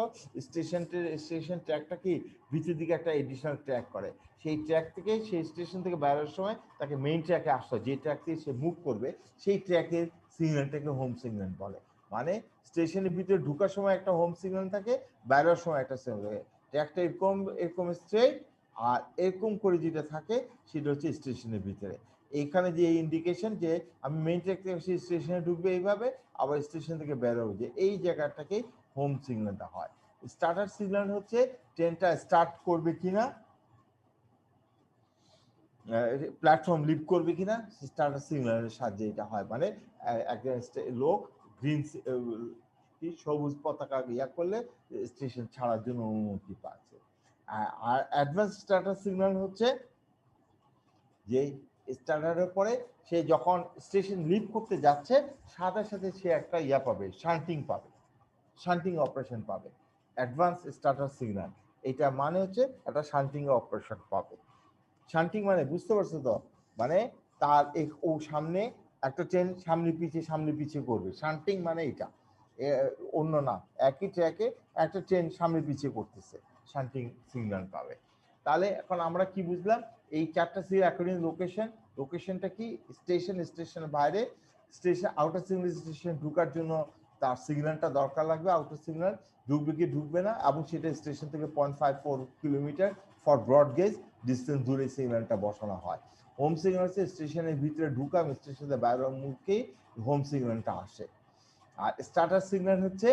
স্টেশন ট্র্যাকটা কি ভিতর দিকে একটা এডিশনাল ট্র্যাক করে, সেই ট্র্যাক থেকে সেই স্টেশন থেকে বেরোর সময় তাকে মেইন ট্র্যাকে আসতে হয়, যে ট্র্যাক থেকে সে মুভ করবে সেই ট্র্যাকের সিগন্যালটাকে হোম সিগন্যাল বলে। মানে স্টেশনের ভিতরে ঢোকার সময় একটা হোম সিগন্যাল থাকে, বেরোর সময় একটা সিগন্যাল থাকে। ট্র্যাকটা এরকম এরকম স্ট্রেট আর এরকম করে যেটা থাকে সেটা হচ্ছে স্টেশনের ভিতরে। এইখানে যে ইন্ডিকেশন যে আমি মেইন ট্র্যাক থেকে সেই স্টেশনে ঢুকবে এইভাবে, আবার স্টেশন থেকে বেরোবে, যে এই জায়গাটাকে হোম সিগন্যালটা হয়। স্টার্টার সিগন্যাল হচ্ছে ট্রেনটা স্টার্ট করবে কিনা, প্ল্যাটফর্ম লিভ করবে কিনা, স্টার্টার সিগন্যালের সাহায্যে এটা হয়। মানে একজন লোক গ্রিন সবুজ পতাকা ইয়া করলে স্টেশন ছাড়ার জন্য অনুমতি পাচ্ছে। আর অ্যাডভান্স স্টার্টার সিগন্যাল হচ্ছে যে স্টার্টারের পরে সে যখন স্টেশন লিভ করতে যাচ্ছে সাথে সাথে সে একটা ইয়া পাবে, শান্টিং পাবে, শান্টিং অপারেশন পাবে। অ্যাডভান্স স্টার্টার সিগন্যাল এটা মানে হচ্ছে একটা শান্টিং অপারেশন পাবে। শান্টিং মানে বুঝতে পারছো তো, মানে তার ও সামনে একটা ট্রেন সামনে পিছিয়ে করবে, শান্টিং মানে এটা অন্য না, একই ট্র্যাকে একটা ট্রেন সামনে পিছিয়ে করতেছে, শান্টিং সিগন্যাল পাবে। তাহলে এখন আমরা কি বুঝলাম, এই 4টা সিগন্যাল অ্যাকর্ডিং লোকেশন, লোকেশনটা কি স্টেশনের বাইরে, স্টেশন আউটার সিগন্যাল স্টেশন ঢোকার জন্য তার সিগন্যালটা দরকার লাগবে, আউটার সিগন্যাল ঢুকবে কি ঢুকবে না, এবং সেটা স্টেশন থেকে 0.54 kilometre for broad gauge distance দূরে সিগন্যালটা বসানো হয়। হোম সিগন্যাল হচ্ছে স্টেশনের ভিতরে ঢুকা এবং স্টেশনের বাইরের মুখেই হোম সিগন্যালটা আসে। আর স্টার্টার সিগন্যাল হচ্ছে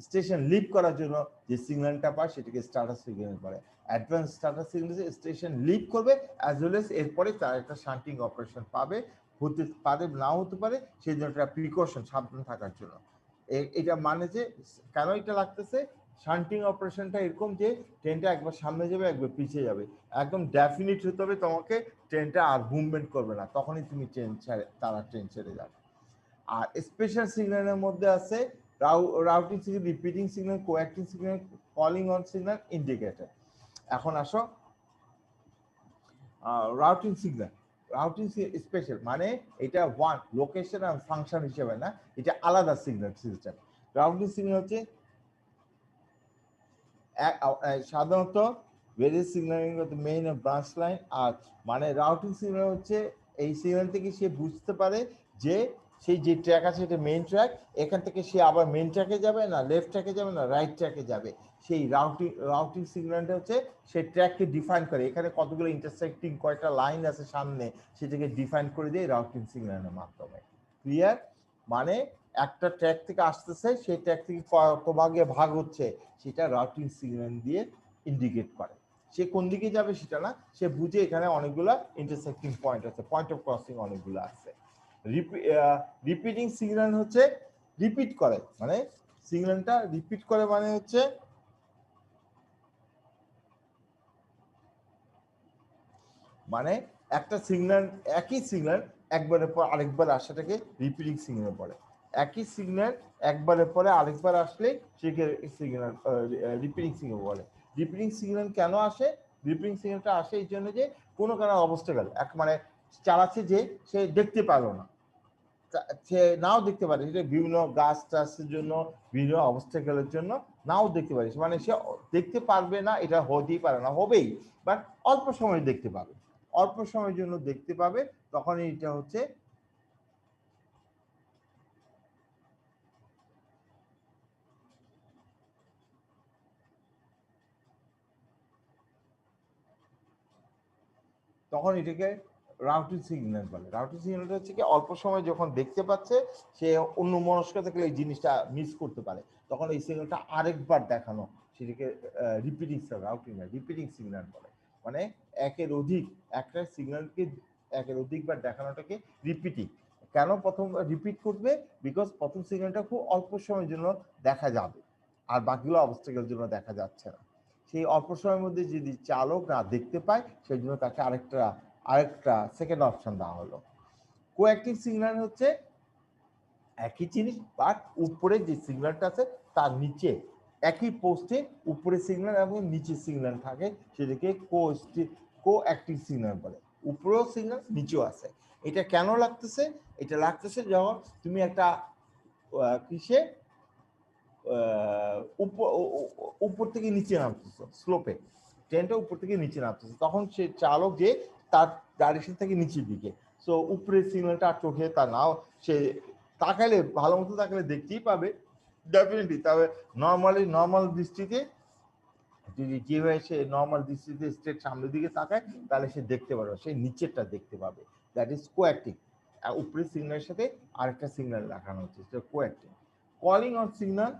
স্টেশন লিভ করার জন্য যে সিগন্যালটা পায় সেটাকে স্টার্টার সিগন্যাল বলে। Advance starter signal station leave করবে অ্যাজ ওয়েল এজ এরপরে তার একটা শান্টিং অপারেশন পাবে, হতে পারে নাও হতে পারে, সেই জন্য একটা প্রিকশন, সাবধান থাকার জন্য। এটা মানে যে কেন এটা লাগতেছে, শান্টিং অপারেশনটা এরকম যে ট্রেনটা একবার সামনে যাবে একবার পিছিয়ে যাবে, একদম ডেফিনিট হতে হবে তোমাকে, ট্রেনটা আর মুভমেন্ট করবে না, তখনই তুমি ট্রেন ছেড়ে যাবে। আর স্পেশাল সিগন্যালের মধ্যে আছে routing signal, repeating signal, coacting signal, calling on signal, indicator. এখন আসো রাউটিং সিগন্যাল। রাউটিং স্পেশাল মানে এটা ওয়ান লোকেশন আর ফাংশন হিসেবে না, এটা আলাদা সিগন্যাল সিস্টেম। রাউটিং সিগন্যাল হচ্ছে সাধারণত various signalling with main of branch line. আর মানে রাউটিং সিগন্যাল হচ্ছে এই সিগন্যাল থেকে সে বুঝতে পারে যে সেই যে ট্র্যাক আছে এটা মেইন ট্র্যাক, এখান থেকে সে আবার মেইন ট্র্যাকে যাবে না লেফট ট্র্যাকে যাবে না রাইট ট্র্যাকে যাবে, সেই রাউটিং সিগন্যালটা হচ্ছে সেই ট্র্যাককে ডিফাইন করে, এখানে কতগুলো ইন্টারসেক্টিং কয়টা লাইন আছে সামনে সেটাকে ডিফাইন করে দিয়ে রাউটিং সিগন্যালের মাধ্যমে। ক্লিয়ার? মানে একটা ট্র্যাক থেকে আসতেছে সেই ট্র্যাক থেকে কত ভাগে ভাগ হচ্ছে সেটা রাউটিং সিগন্যাল দিয়ে ইন্ডিকেট করে। সে কোন দিকে যাবে সেটা না, সে বুঝে এখানে অনেকগুলা ইন্টারসেক্টিং পয়েন্ট আছে, পয়েন্ট অফ ক্রসিং অনেকগুলো আছে। রিপিটিং সিগন্যাল হচ্ছে রিপিট করে, মানে সিগন্যালটা রিপিট করে মানে হচ্ছে মানে একটা সিগন্যাল, একই সিগন্যাল একবারের পর আরেকবার আসাটাকে রিপিটিং সিগন্যাল বলে। একই সিগন্যাল একবারের পরে আরেকবার আসলে সেকে সিগন্যাল রিপিটিং সিগন্যাল বলে। রিপিটিং সিগন্যাল কেন আসে? রিপিটিং সিগন্যালটা আসে এই জন্য যে কোনো কারণে অবস্টাকেল, এক মানে চালাচ্ছে যে সে দেখতে পারলো না, সে নাও দেখতে পারে, সেটা বিভিন্ন গাছ টাছের জন্য বিভিন্ন অবস্টাকেলের জন্য নাও দেখতে পারে, মানে সে দেখতে পারবে না এটা হতেই পারে না, হবেই, বাট অল্প সময় দেখতে পাবে, অল্প সময়ের জন্য দেখতে পাবে, তখন এটা হচ্ছে তখন এটাকে রাউটিং সিগন্যাল বলে। রাউটিং সিগন্যালটা হচ্ছে কি অল্প সময় যখন দেখতে পাচ্ছে সে অন্য মনস্ক থাকলে এই জিনিসটা মিস করতে পারে, তখন এই সিগন্যালটা আরেকবার দেখানো, সেটাকে রিপিটিং রাউটিং রিপিটিং সিগন্যাল বলে। মানে একের অধিক একটা সিগন্যালকে একের অধিকবার দেখানোটাকে রিপিটিং। কেন প্রথম রিপিট করবে? বিকজ প্রথম সিগন্যালটা খুব অল্প সময়ের জন্য দেখা যাবে আর বাকিগুলো অবস্টাকেলের জন্য দেখা যাচ্ছে না। সেই অল্প সময়ের মধ্যে যদি চালক না দেখতে পায় সেই জন্য তাকে আরেকটা সেকেন্ড অপশন দেওয়া হলো। কোঅ্যাক্টিভ সিগন্যাল হচ্ছে একই জিনিস বাট উপরে যে সিগন্যালটা আছে তার নিচে একই পোস্টে উপরে সিগন্যাল এবং নিচে সিগন্যাল থাকে, সেটাকে কোঅ্যাক্টিভ সিগন্যাল বলে। উপরেও সিগন্যাল নিচেও আছে। এটা কেন লাগতেছে? এটা লাগতেছে যখন তুমি একটা কিসে উপর থেকে নিচে নামতেছে, স্লোপে ট্রেনটা উপর থেকে নিচে নামতেছে, তখন সে চালক যে তার ডাইরেকশন থেকে নিচের দিকে, সো উপরের সিগন্যালটা আর চোখে তা নাও, সে তাকালে ভালো মতো তাকালে দেখতেই পাবে ডেফিনেটলি, তবে নর্মাল দৃষ্টিতে যদি যেভাবে সে নর্মাল দৃষ্টিতে স্ট্রেট সামনের দিকে তাকায় তাহলে সে দেখতে পারবে, সে নিচেরটা দেখতে পাবে। That is coactive. উপরের সিগন্যালের সাথে আরেকটা সিগন্যাল দেখানো হচ্ছে, সেটা coactive. Calling on signal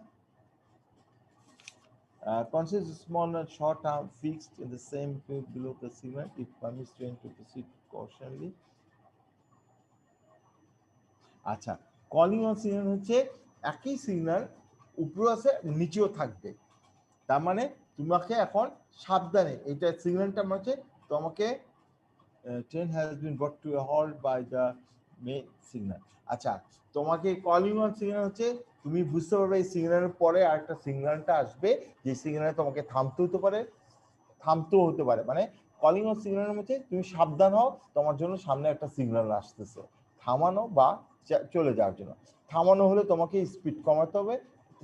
consists of small and short arm fixed in the same field below the signal. It permits train to proceed cautionally. আচ্ছা, কলিং অন সিগন্যাল হচ্ছে একই সিগন্যাল উপরেও আছে নিচেও থাকবে, তার মানে তোমাকে এখন সাবধানে এটা সিগন্যালটা হচ্ছে তোমাকে train has been brought to a halt by the main signal. আচ্ছা, তোমাকে কলিং অন সিগন্যাল হচ্ছে তুমি বুঝতে পারবে এই সিগন্যালের পরে আরেকটা সিগন্যালটা আসবে, যে সিগন্যালে তোমাকে থামতেও হতে পারে, মানে কলিং অন সিগন্যালের মধ্যে তুমি সাবধান হও, তোমার জন্য সামনে একটা সিগন্যাল আসতেছে থামানো বা চলে যাওয়ার জন্য। থামানো হলে তোমাকে স্পিড কমাতে হবে,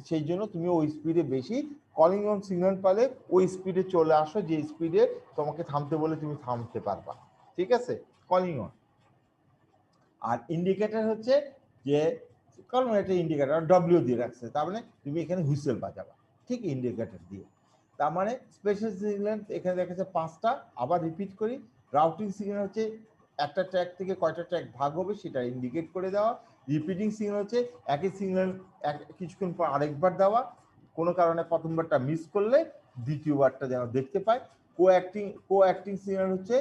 সেই জন্য তুমি ওই স্পিডে বেশি কলিং অন সিগন্যাল পালে ওই স্পিডে চলে আসো যে স্পিডে তোমাকে থামতে বলে তুমি থামতে পারবা, ঠিক আছে? Calling on. আর ইন্ডিকেটর হচ্ছে যে কারণ এটা ইন্ডিকেটর ডব্লিউ দিয়ে রাখছে, তার মানে তুমি এখানে হুইসেল বাজাবা, ঠিক ইন্ডিকেটর দিয়ে। তার মানে স্পেশাল সিগন্যাল এখানে দেখাচ্ছে 5টা। আবার রিপিট করি, রাউটিং সিগন্যাল হচ্ছে একটা ট্র্যাক থেকে কয়টা ট্র্যাক ভাগ হবে সেটা ইন্ডিকেট করে দেওয়া। রিপিটিং সিগন্যাল হচ্ছে একই সিগন্যাল কিছুক্ষণ পর আরেকবার দেওয়া, কোনো কারণে প্রথমবারটা মিস করলে দ্বিতীয়বারটা যেন দেখতে পায়। কোঅ্যাক্টিং সিগন্যাল হচ্ছে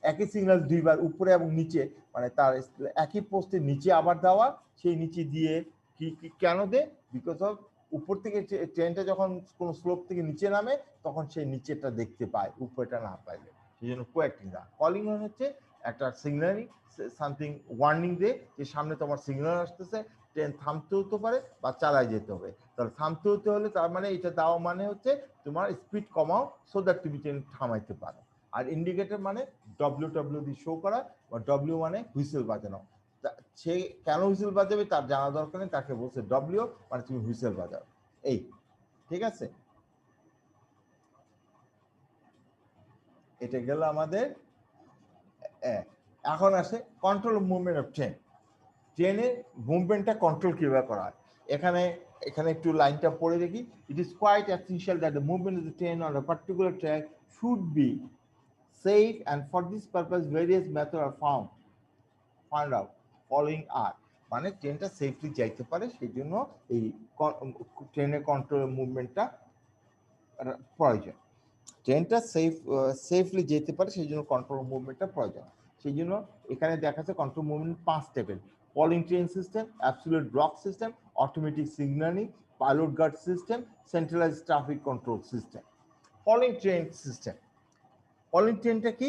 একই সিগন্যাল দুইবার উপরে এবং নিচে, মানে তার একই পোস্টের নিচে আবার দেওয়া, সেই নিচে দিয়ে কি কেন দে? বিকজ অফ উপর থেকে ট্রেনটা যখন কোনো স্লোপ থেকে নিচে নামে তখন সেই নিচেটা দেখতে পায়, উপরেটা না পাইলে, সেই জন্য কোঅ্যাক্টিং দা। কলিং অন হচ্ছে একটা সিগন্যালিং সামথিং ওয়ার্নিং দে যে সামনে তোমার সিগন্যাল আসতেছে, ট্রেন থামতে হতে পারে বা চালায় যেতে হবে। তাহলে থামতে হতে হলে তার মানে এটা দেওয়া মানে হচ্ছে তোমার স্পিড কমাও সো দ্যাট তুমি ট্রেন থামাইতে পারো। আর ইন্ডিকেটর মানে ডব্লিউ দিয়ে শো করা, বা ডব্লিউ মানে হুইসেল বাজানো। সে কেন হুইসেল বাজাবে তার জানা দরকার নেই, তাকে বলছে ডব্লিউ মানে তুমি হুইসেল বাজাও, এই ঠিক আছে। এটা গেল আমাদের। এখন আসে কন্ট্রোল মুভমেন্ট অফ ট্রেন। ট্রেনের মুভমেন্টটা কন্ট্রোল কিভাবে করা হয়, এখানে একটু লাইনটা পড়ে দেখি। It is quite essential that the movement of the train on a particular track should be safe, and for this purpose various method are found out following are. মানে ট্রেনটা সেফলি যাইতে পারে সেই জন্য এই ট্রেনের কন্ট্রোল মুভমেন্টটা প্রয়োজন। ট্রেনটা সেফলি যেতে পারে সেই জন্য কন্ট্রোল মুভমেন্টটা প্রয়োজন। সেই জন্য এখানে দেখাচ্ছে কন্ট্রোল মুভমেন্ট 5 স্টেপের: following train system, absolute block system, automatic signalling, pilot guard system, centralised traffic control system. Following train system, following ট্রেনটা কি?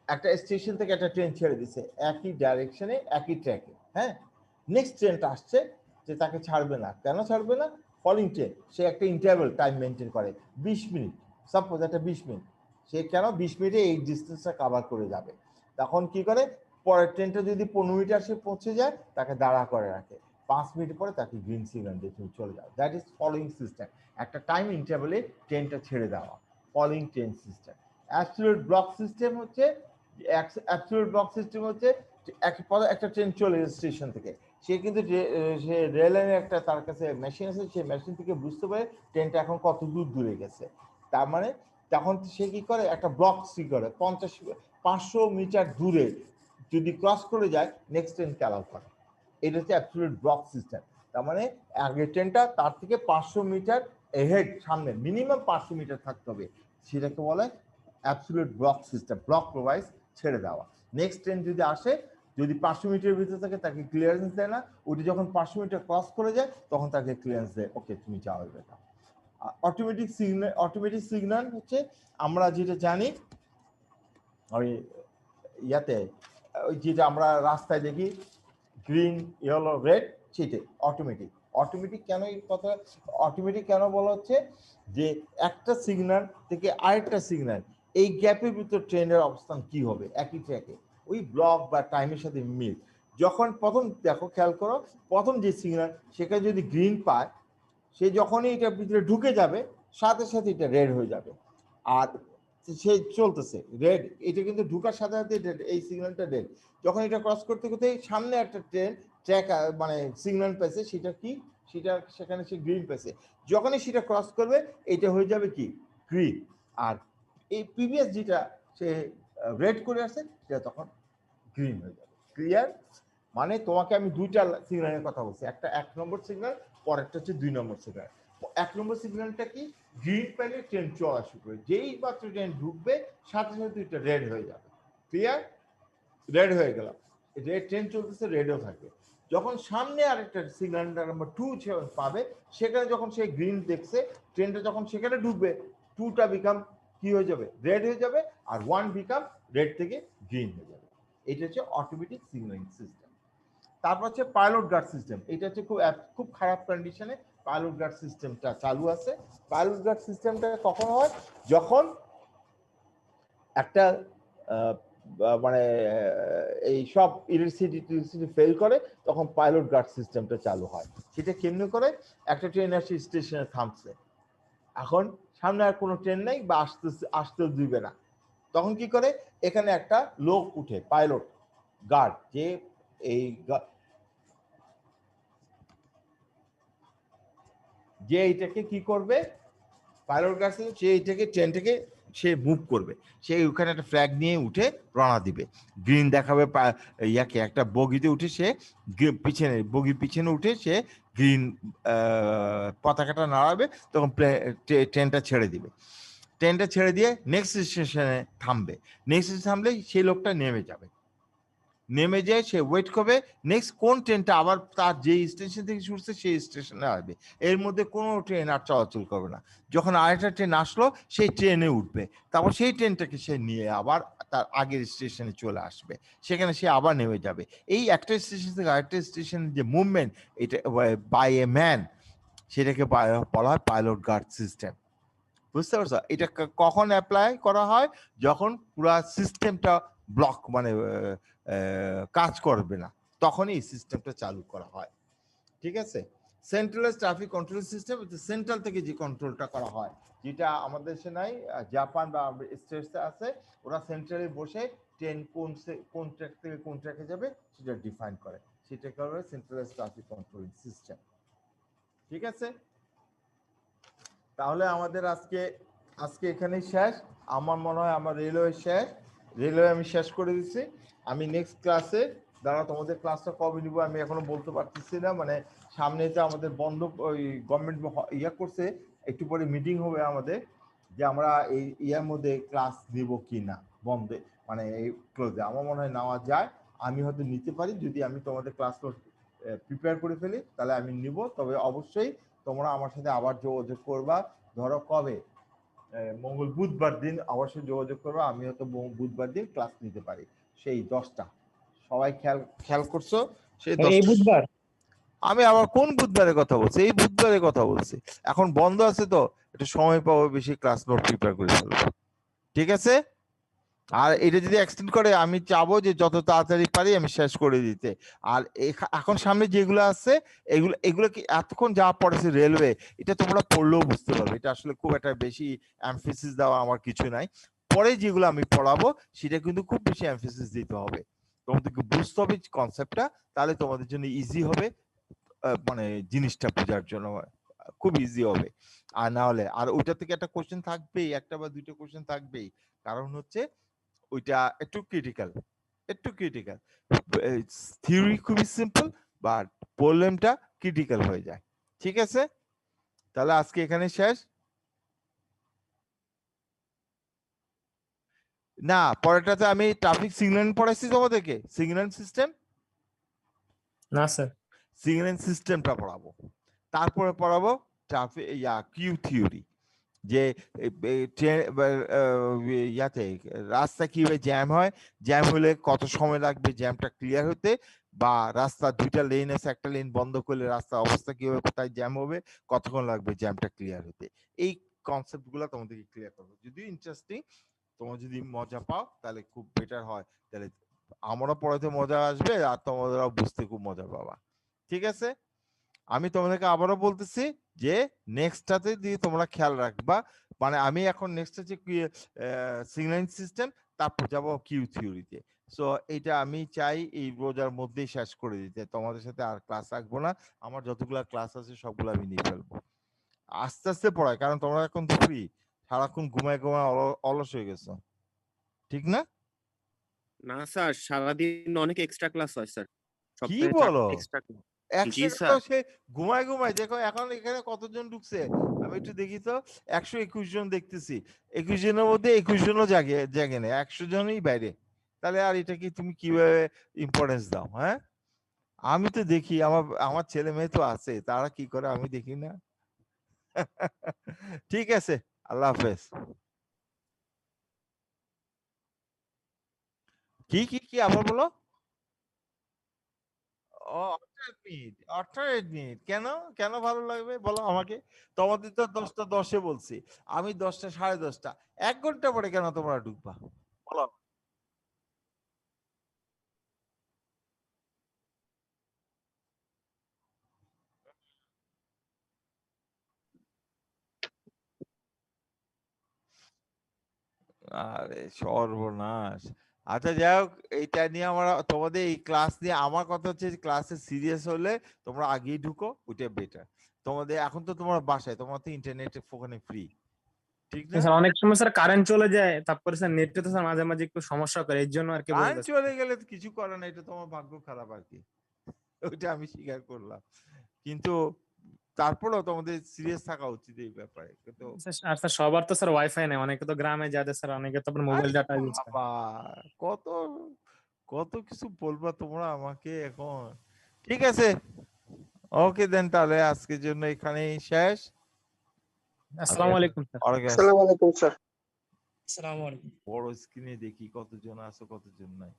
একটা স্টেশন থেকে একটা ট্রেন ছেড়ে দিছে একই ডাইরেকশনে একই ট্র্যাকে, হ্যাঁ, নেক্সট ট্রেনটা আসছে যে তাকে ছাড়বে না। কেন ছাড়বে না? ফলিং ট্রেন সে একটা ইন্টারভ্যাল টাইম মেনটেন করে 20 মিনিট, সাপোজ একটা 20 মিনিট, সে কেন 20 মিনিটে এই ডিস্টেন্সটা কভার করে যাবে। তখন কি করে, পরের ট্রেনটা যদি 15 মিনিট আসে পৌঁছে যায় তাকে দাঁড়া করে রাখে, 5 মিনিট পরে তাকে গ্রিন সিগন্যাল দিয়ে তুমি চলে যাও। দ্যাট ইজ ফলোইং সিস্টেম, একটা টাইম ইন্টারভ্যালে ট্রেনটা ছেড়ে দেওয়া, following train system. Absolute block system হচ্ছে একটা ট্রেন চলে স্টেশন থেকে, সে কিন্তু সে রেল লাইনের একটা তার কাছে মেশিন আছে, সেই মেশিন থেকে বুঝতে পারে ট্রেনটা এখন কত দূরে গেছে। তার মানে তখন সে কি করে, একটা ব্লক সি করে 500 মিটার দূরে যদি ক্রস করে যায় নেক্সট ট্রেনকে অ্যালাউ করে। এটা হচ্ছে অ্যাবসলিউট ব্লক সিস্টেম। তার মানে আগের ট্রেনটা তার থেকে 500 মিটার এহেড, সামনে মিনিমাম 500 মিটার থাকতে হবে, সেটাকে বলে absolute block system. Block provide ছেড়ে দেওয়া। নেক্সট ট্রেন যদি আসে, যদি 500 মিটারের ভিতরে থাকে তাকে ক্লিয়ারেন্স দেয় না, ওটি যখন 500 মিটার ক্রস করে যায় তখন তাকে ক্লিয়ারেন্স দেয়, ওকে তুমি যাও এবার। অটোমেটিক সিগন্যাল হচ্ছে আমরা যেটা জানি ওই ইয়াতে, ওই যেটা আমরা রাস্তায় দেখি গ্রিন ইয়েলো রেড, সেটাই অটোমেটিক। কেন এই কথা অটোমেটিক কেন বলা হচ্ছে, যে একটা সিগন্যাল থেকে আরেকটা সিগন্যাল, এই গ্যাপের ভিতর ট্রেনের অবস্থান কি হবে একই ট্র্যাকে, ওই ব্লক বা টাইমের সাথে মিল। যখন প্রথম দেখো, খেয়াল করো, প্রথম যে সিগন্যাল সেখানে যদি গ্রিন পায়, সে যখনই এটার ভিতরে ঢুকে যাবে সাথে সাথে এটা রেড হয়ে যাবে। আর সে চলতেছে রেড, এটা কিন্তু ঢুকার সাথে সাথে এই সিগন্যালটা রেড। যখন এটা ক্রস করতে করতে সামনে একটা ট্র্যাক মানে সিগন্যাল পেয়েছে, সেটা কি, সেটা সেখানে সে গ্রিন পেয়েছে, যখনই সেটা ক্রস করবে এটা হয়ে যাবে কি গ্রিন। আর এই প্রিভিয়াস যেটা সে রেড করে আসছে সেটা তখন গ্রিন হয়ে যাবে। ক্লিয়ার? মানে তোমাকে আমি দুইটা সিগন্যালের কথা বলছি, একটা 1 নম্বর সিগন্যাল, পরেরটা হচ্ছে 2 নম্বর সিগন্যাল। 1 নম্বর সিগন্যালটা কি, গ্রিন পেলে ট্রেন চলা শুরু করে, যেই মাত্র ট্রেন ঢুকবে সাথে সাথে এটা রেড হয়ে যাবে। ক্লিয়ার? রেড হয়ে গেল, রেড ট্রেন চলতেছে, রেডও থাকবে। যখন সামনে আরেকটা সিগন্যাল নাম্বার 2 পাবে, সেখানে যখন সে গ্রিন দেখছে, ট্রেনটা যখন সেখানে ঢুকবে 2টা বিকাম কি হয়ে যাবে, রেড হয়ে যাবে, আর 1 বিকাম রেড থেকে গ্রিন হয়ে যাবে। এটা হচ্ছে অটোমেটিক সিগন্যালিং সিস্টেম। তারপর হচ্ছে পাইলট গার্ড সিস্টেম। এটা হচ্ছে খুব খারাপ কন্ডিশনে পাইলট গার্ড সিস্টেমটা চালু আছে। পাইলট গার্ড সিস্টেমটা কখন হয়, যখন একটা মানে এই সব ইলেকট্রিসিটি ফেল করে, তখন পাইলট গার্ড সিস্টেমটা চালু হয়। সেটা কেমনে করে, একটা ট্রেন আসে স্টেশনে থামছে, এখন সামনে আর কোনো ট্রেন নেই বা আসতেও দিবে না, তখন কি করে, এখানে একটা লোক উঠে, পাইলট গার্ড, যে এই যে এইটাকে কি করবে, পাইলট গার্ড সে এইটাকে ট্রেনটাকে সে মুভ করবে, সে ওখানে একটা ফ্ল্যাগ নিয়ে উঠে রওনা দিবে, গ্রিন দেখাবে, ইয়াকে একটা বগিতে উঠে সে পিছনে, বগির পিছনে উঠে সে গ্রিন পতাকাটা নাড়াবে, তখন ট্রেনটা ছেড়ে দিবে। ট্রেনটা ছেড়ে দিয়ে নেক্সট স্টেশনে থামবে, নেক্সট স্টেশনে থামলে সেই লোকটা নেমে যাবে, নেমে যায় সে ওয়েট করবে নেক্সট কোন ট্রেনটা আবার তার যে স্টেশন থেকে ছুটছে সেই স্টেশনে আসবে, এর মধ্যে কোনো ট্রেন আর চলাচল করবে না। যখন আরেকটা ট্রেন আসলো সেই ট্রেনে উঠবে, তারপর সেই ট্রেনটাকে সে নিয়ে আবার তার আগের স্টেশনে চলে আসবে, সেখানে সে আবার নেমে যাবে। এই একটা স্টেশন থেকে আরেকটা স্টেশনের যে মুভমেন্ট, এটা বাই এ ম্যান, সেটাকে বলা হয় পাইলট গার্ড সিস্টেম। বুঝতে পারছো? এটা কখন অ্যাপ্লাই করা হয়, যখন পুরা সিস্টেমটা ব্লক মানে কাজ করবে না, তখনই এই সিস্টেমটা চালু করা হয়। ঠিক আছে? Centralise traffic control system, central থেকে যে কন্ট্রোলটা করা হয়, যেটা আমাদের দেশে নাই, জাপান বা স্টেটসে আছে, ওরা সেন্ট্রালি বসে ট্রেন কোন ট্র্যাক থেকে কোন ট্র্যাকে যাবে সেটা ডিফাইন করে, সেটাকে বলে সেন্ট্রালাইজ ট্রাফিক কন্ট্রোলিং সিস্টেম। ঠিক আছে, তাহলে আমাদের আজকে এখানেই শেষ। আমার মনে হয় আমার রেলওয়ে শেষ, রেলওয়ে আমি শেষ করে দিচ্ছি। আমি নেক্সট ক্লাসে দাঁড়া, তোমাদের ক্লাসটা কবে নিব আমি এখনো বলতে পারতেছি না, মানে সামনে যে আমাদের বন্ধ ওই গভর্নমেন্ট ইয়া করছে, একটু পরে মিটিং হবে আমাদের, যে আমরা এই ইয়ার মধ্যে ক্লাস নিব কি না বন্ধে, মানে এই ক্লোজে আমার মনে হয় নেওয়া যায়। আমি হয়তো নিতে পারি, যদি আমি তোমাদের ক্লাস প্রিপেয়ার করে ফেলি তাহলে আমি নিব। তবে অবশ্যই তোমরা আমার সাথে আবার যোগাযোগ করবা, ধরো কবে বুধবার দিন অবশ্যই যোগাযোগ করবা, আমি হয়তো বুধবার দিন ক্লাস নিতে পারি সেই 10টা। সবাই খেয়াল করছো সেই এই 10টা? বুধবার? আমি আবার কোন বুধবারের কথা বলছি? এই বুধবারের কথা বলছি। এখন বন্ধ আছে তো একটু সময় পাবো, বেশি ক্লাস নোট প্রিপেয়ার করে ফেলবো। ঠিক আছে, আর এটা যদি এক্সটেন্ড করে আমি চাবো যে যত তাড়াতাড়ি পারি আমি শেষ করে দিতে। আর এখন সামনে যেগুলো আছে এগুলো কি এতক্ষণ যা পড়েছে রেলওয়ে, এটা তোমরা পড়লেও বুঝতে পারবে, এটা আসলে খুব একটা বেশি এমফেসিস দেওয়া আমার কিছু নাই। পরে যেগুলো আমি পড়াবো সেটা কিন্তু খুব বেশি এমফেসিস দিতে হবে, তোমাদেরকে বুঝতে হবে কনসেপ্টটা, তাহলে তোমাদের জন্য ইজি হবে, মানে জিনিসটা বোঝার জন্য খুব ইজি হবে। আর না হলে আর ওইটা থেকে একটা কোশ্চেন থাকবেই, একটা বা দুইটা কোশ্চেন থাকবেই, কারণ হচ্ছে ওইটা একটু ক্রিটিক্যাল। থিওরি খুবই সিম্পল, বাট প্রবলেমটা ক্রিটিক্যাল হয়ে যায়। ঠিক আছে, তাহলে আজকে এখানে শেষ। না, পরেরটাতে আমি ট্রাফিক সিগন্যাল পড়াইছি তোমাদেরকে, সিগন্যাল সিস্টেম। না স্যার। সিগন্যাল সিস্টেমটা পড়াবো, তারপরে পড়াবো ট্রাফিক কিউ থিওরি, যে ইয়াতে রাস্তা কিভাবে জ্যাম হয়, জ্যাম হলে কত সময় লাগবে জ্যামটা ক্লিয়ার হতে, বা রাস্তা দুইটা লেন আছে একটা লেন বন্ধ করলে রাস্তার অবস্থা কি হবে, কোথায় জ্যাম হবে, কতক্ষণ লাগবে জ্যামটা ক্লিয়ার হতে। এই কনসেপ্ট গুলো তোমাদেরকে ক্লিয়ার করবো। যদি ইন্টারেস্টিং, তোমরা যদি মজা পাও তাহলে খুব বেটার হয়, তাহলে আমরা পড়াতে মজা আসবে আর তোমরা বুঝতে খুব মজা পাবা। ঠিক আছে, আমি তোমাদেরকে আবারও বলতেছি যে নেক্সটটাতে দিয়ে তোমরা খেয়াল রাখবা, মানে আমি এখন নেক্সট হচ্ছে সিগন্যালিং সিস্টেম, তারপর যাব কিউ থিওরিতে। সো এটা আমি চাই এই রোজার মধ্যেই শেষ করে দিতে, তোমাদের সাথে আর ক্লাস রাখবো না, আমার যতগুলা ক্লাস আছে সবগুলো আমি নিয়ে ফেলবো। আস্তে আস্তে পড়াই, কারণ তোমরা এখন তো ফ্রি, সারাক্ষণ ঘুমায় অলস হয়ে গেছো, ঠিক না? না স্যার, সারাদিন অনেক এক্সট্রা ক্লাস হয় স্যার, কি সপ্তাহে বলো? 4টা এক্সট্রা। জি একসাথে স্যার। তো সে ঘুমায় দেখো এখন এখানে কতজন ঢুকছে, আমি একটু দেখি তো, 121 জন দেখতেছি, 21 জনের মধ্যে 21 জনও জাগে না, 100 জনই বাইরে। তাহলে আর এটা কি তুমি কিভাবে ইম্পর্টেন্স দাও? হ্যাঁ, আমি তো দেখি, আমার ছেলে মেয়ে তো আছে, তারা কি করে আমি দেখি না। ঠিক আছে, আল্লাহ হাফেজ। কি আবার বলো? 48 মিনিট কেন? কেন ভালো লাগবে বলো আমাকে? তোমাদের তো 10টা 10-এ বলছি, আমি 10টা 10:30, 1 ঘন্টা পরে কেন তোমরা ঢুকবা বলো? আরে সর্বনাশ। আচ্ছা যাই হোক, এইটা নিয়ে আমরা তোমাদের এই ক্লাস নিয়ে আমার কথা হচ্ছে, ক্লাসে সিরিয়াস হলে তোমরা আগেই ঢুকো, ওইটা বেটার। তোমাদের এখন তো তোমার বাসায়, তোমার তো ইন্টারনেট ওখানে ফ্রি, ঠিক না? স্যার অনেক সময় স্যার কারেন্ট চলে যায়, তারপরে স্যার নেটে তো স্যার মাঝে মাঝে একটু সমস্যা করে, এর জন্য আর কি কারেন্ট বলতেছি। চলে গেলে তো কিছু করে না, এটা তোমার ভাগ্য খারাপ আর কি, ওইটা আমি স্বীকার করলাম, কিন্তু তারপরেও তোমাদের সিরিয়াস থাকা উচিত এই ব্যাপারে। কিন্তু আর স্যার সবার তো স্যার ওয়াইফাই নেই, অনেকে তো গ্রামে যাদের স্যার, অনেকে তো আপনার মোবাইল আরে ডাটা ইউজ করে। বাবা, কত কত কিছু বলবা তোমরা আমাকে এখন। ঠিক আছে, ওকে দেন, তাহলে আজকের জন্য এখানেই শেষ। আসসালামু আলাইকুম স্যার। আসসালামু আলাইকুম স্যার। আসসালামু আলাইকুম। বড় স্ক্রিনে দেখি কতজন আছে কতজন নাই।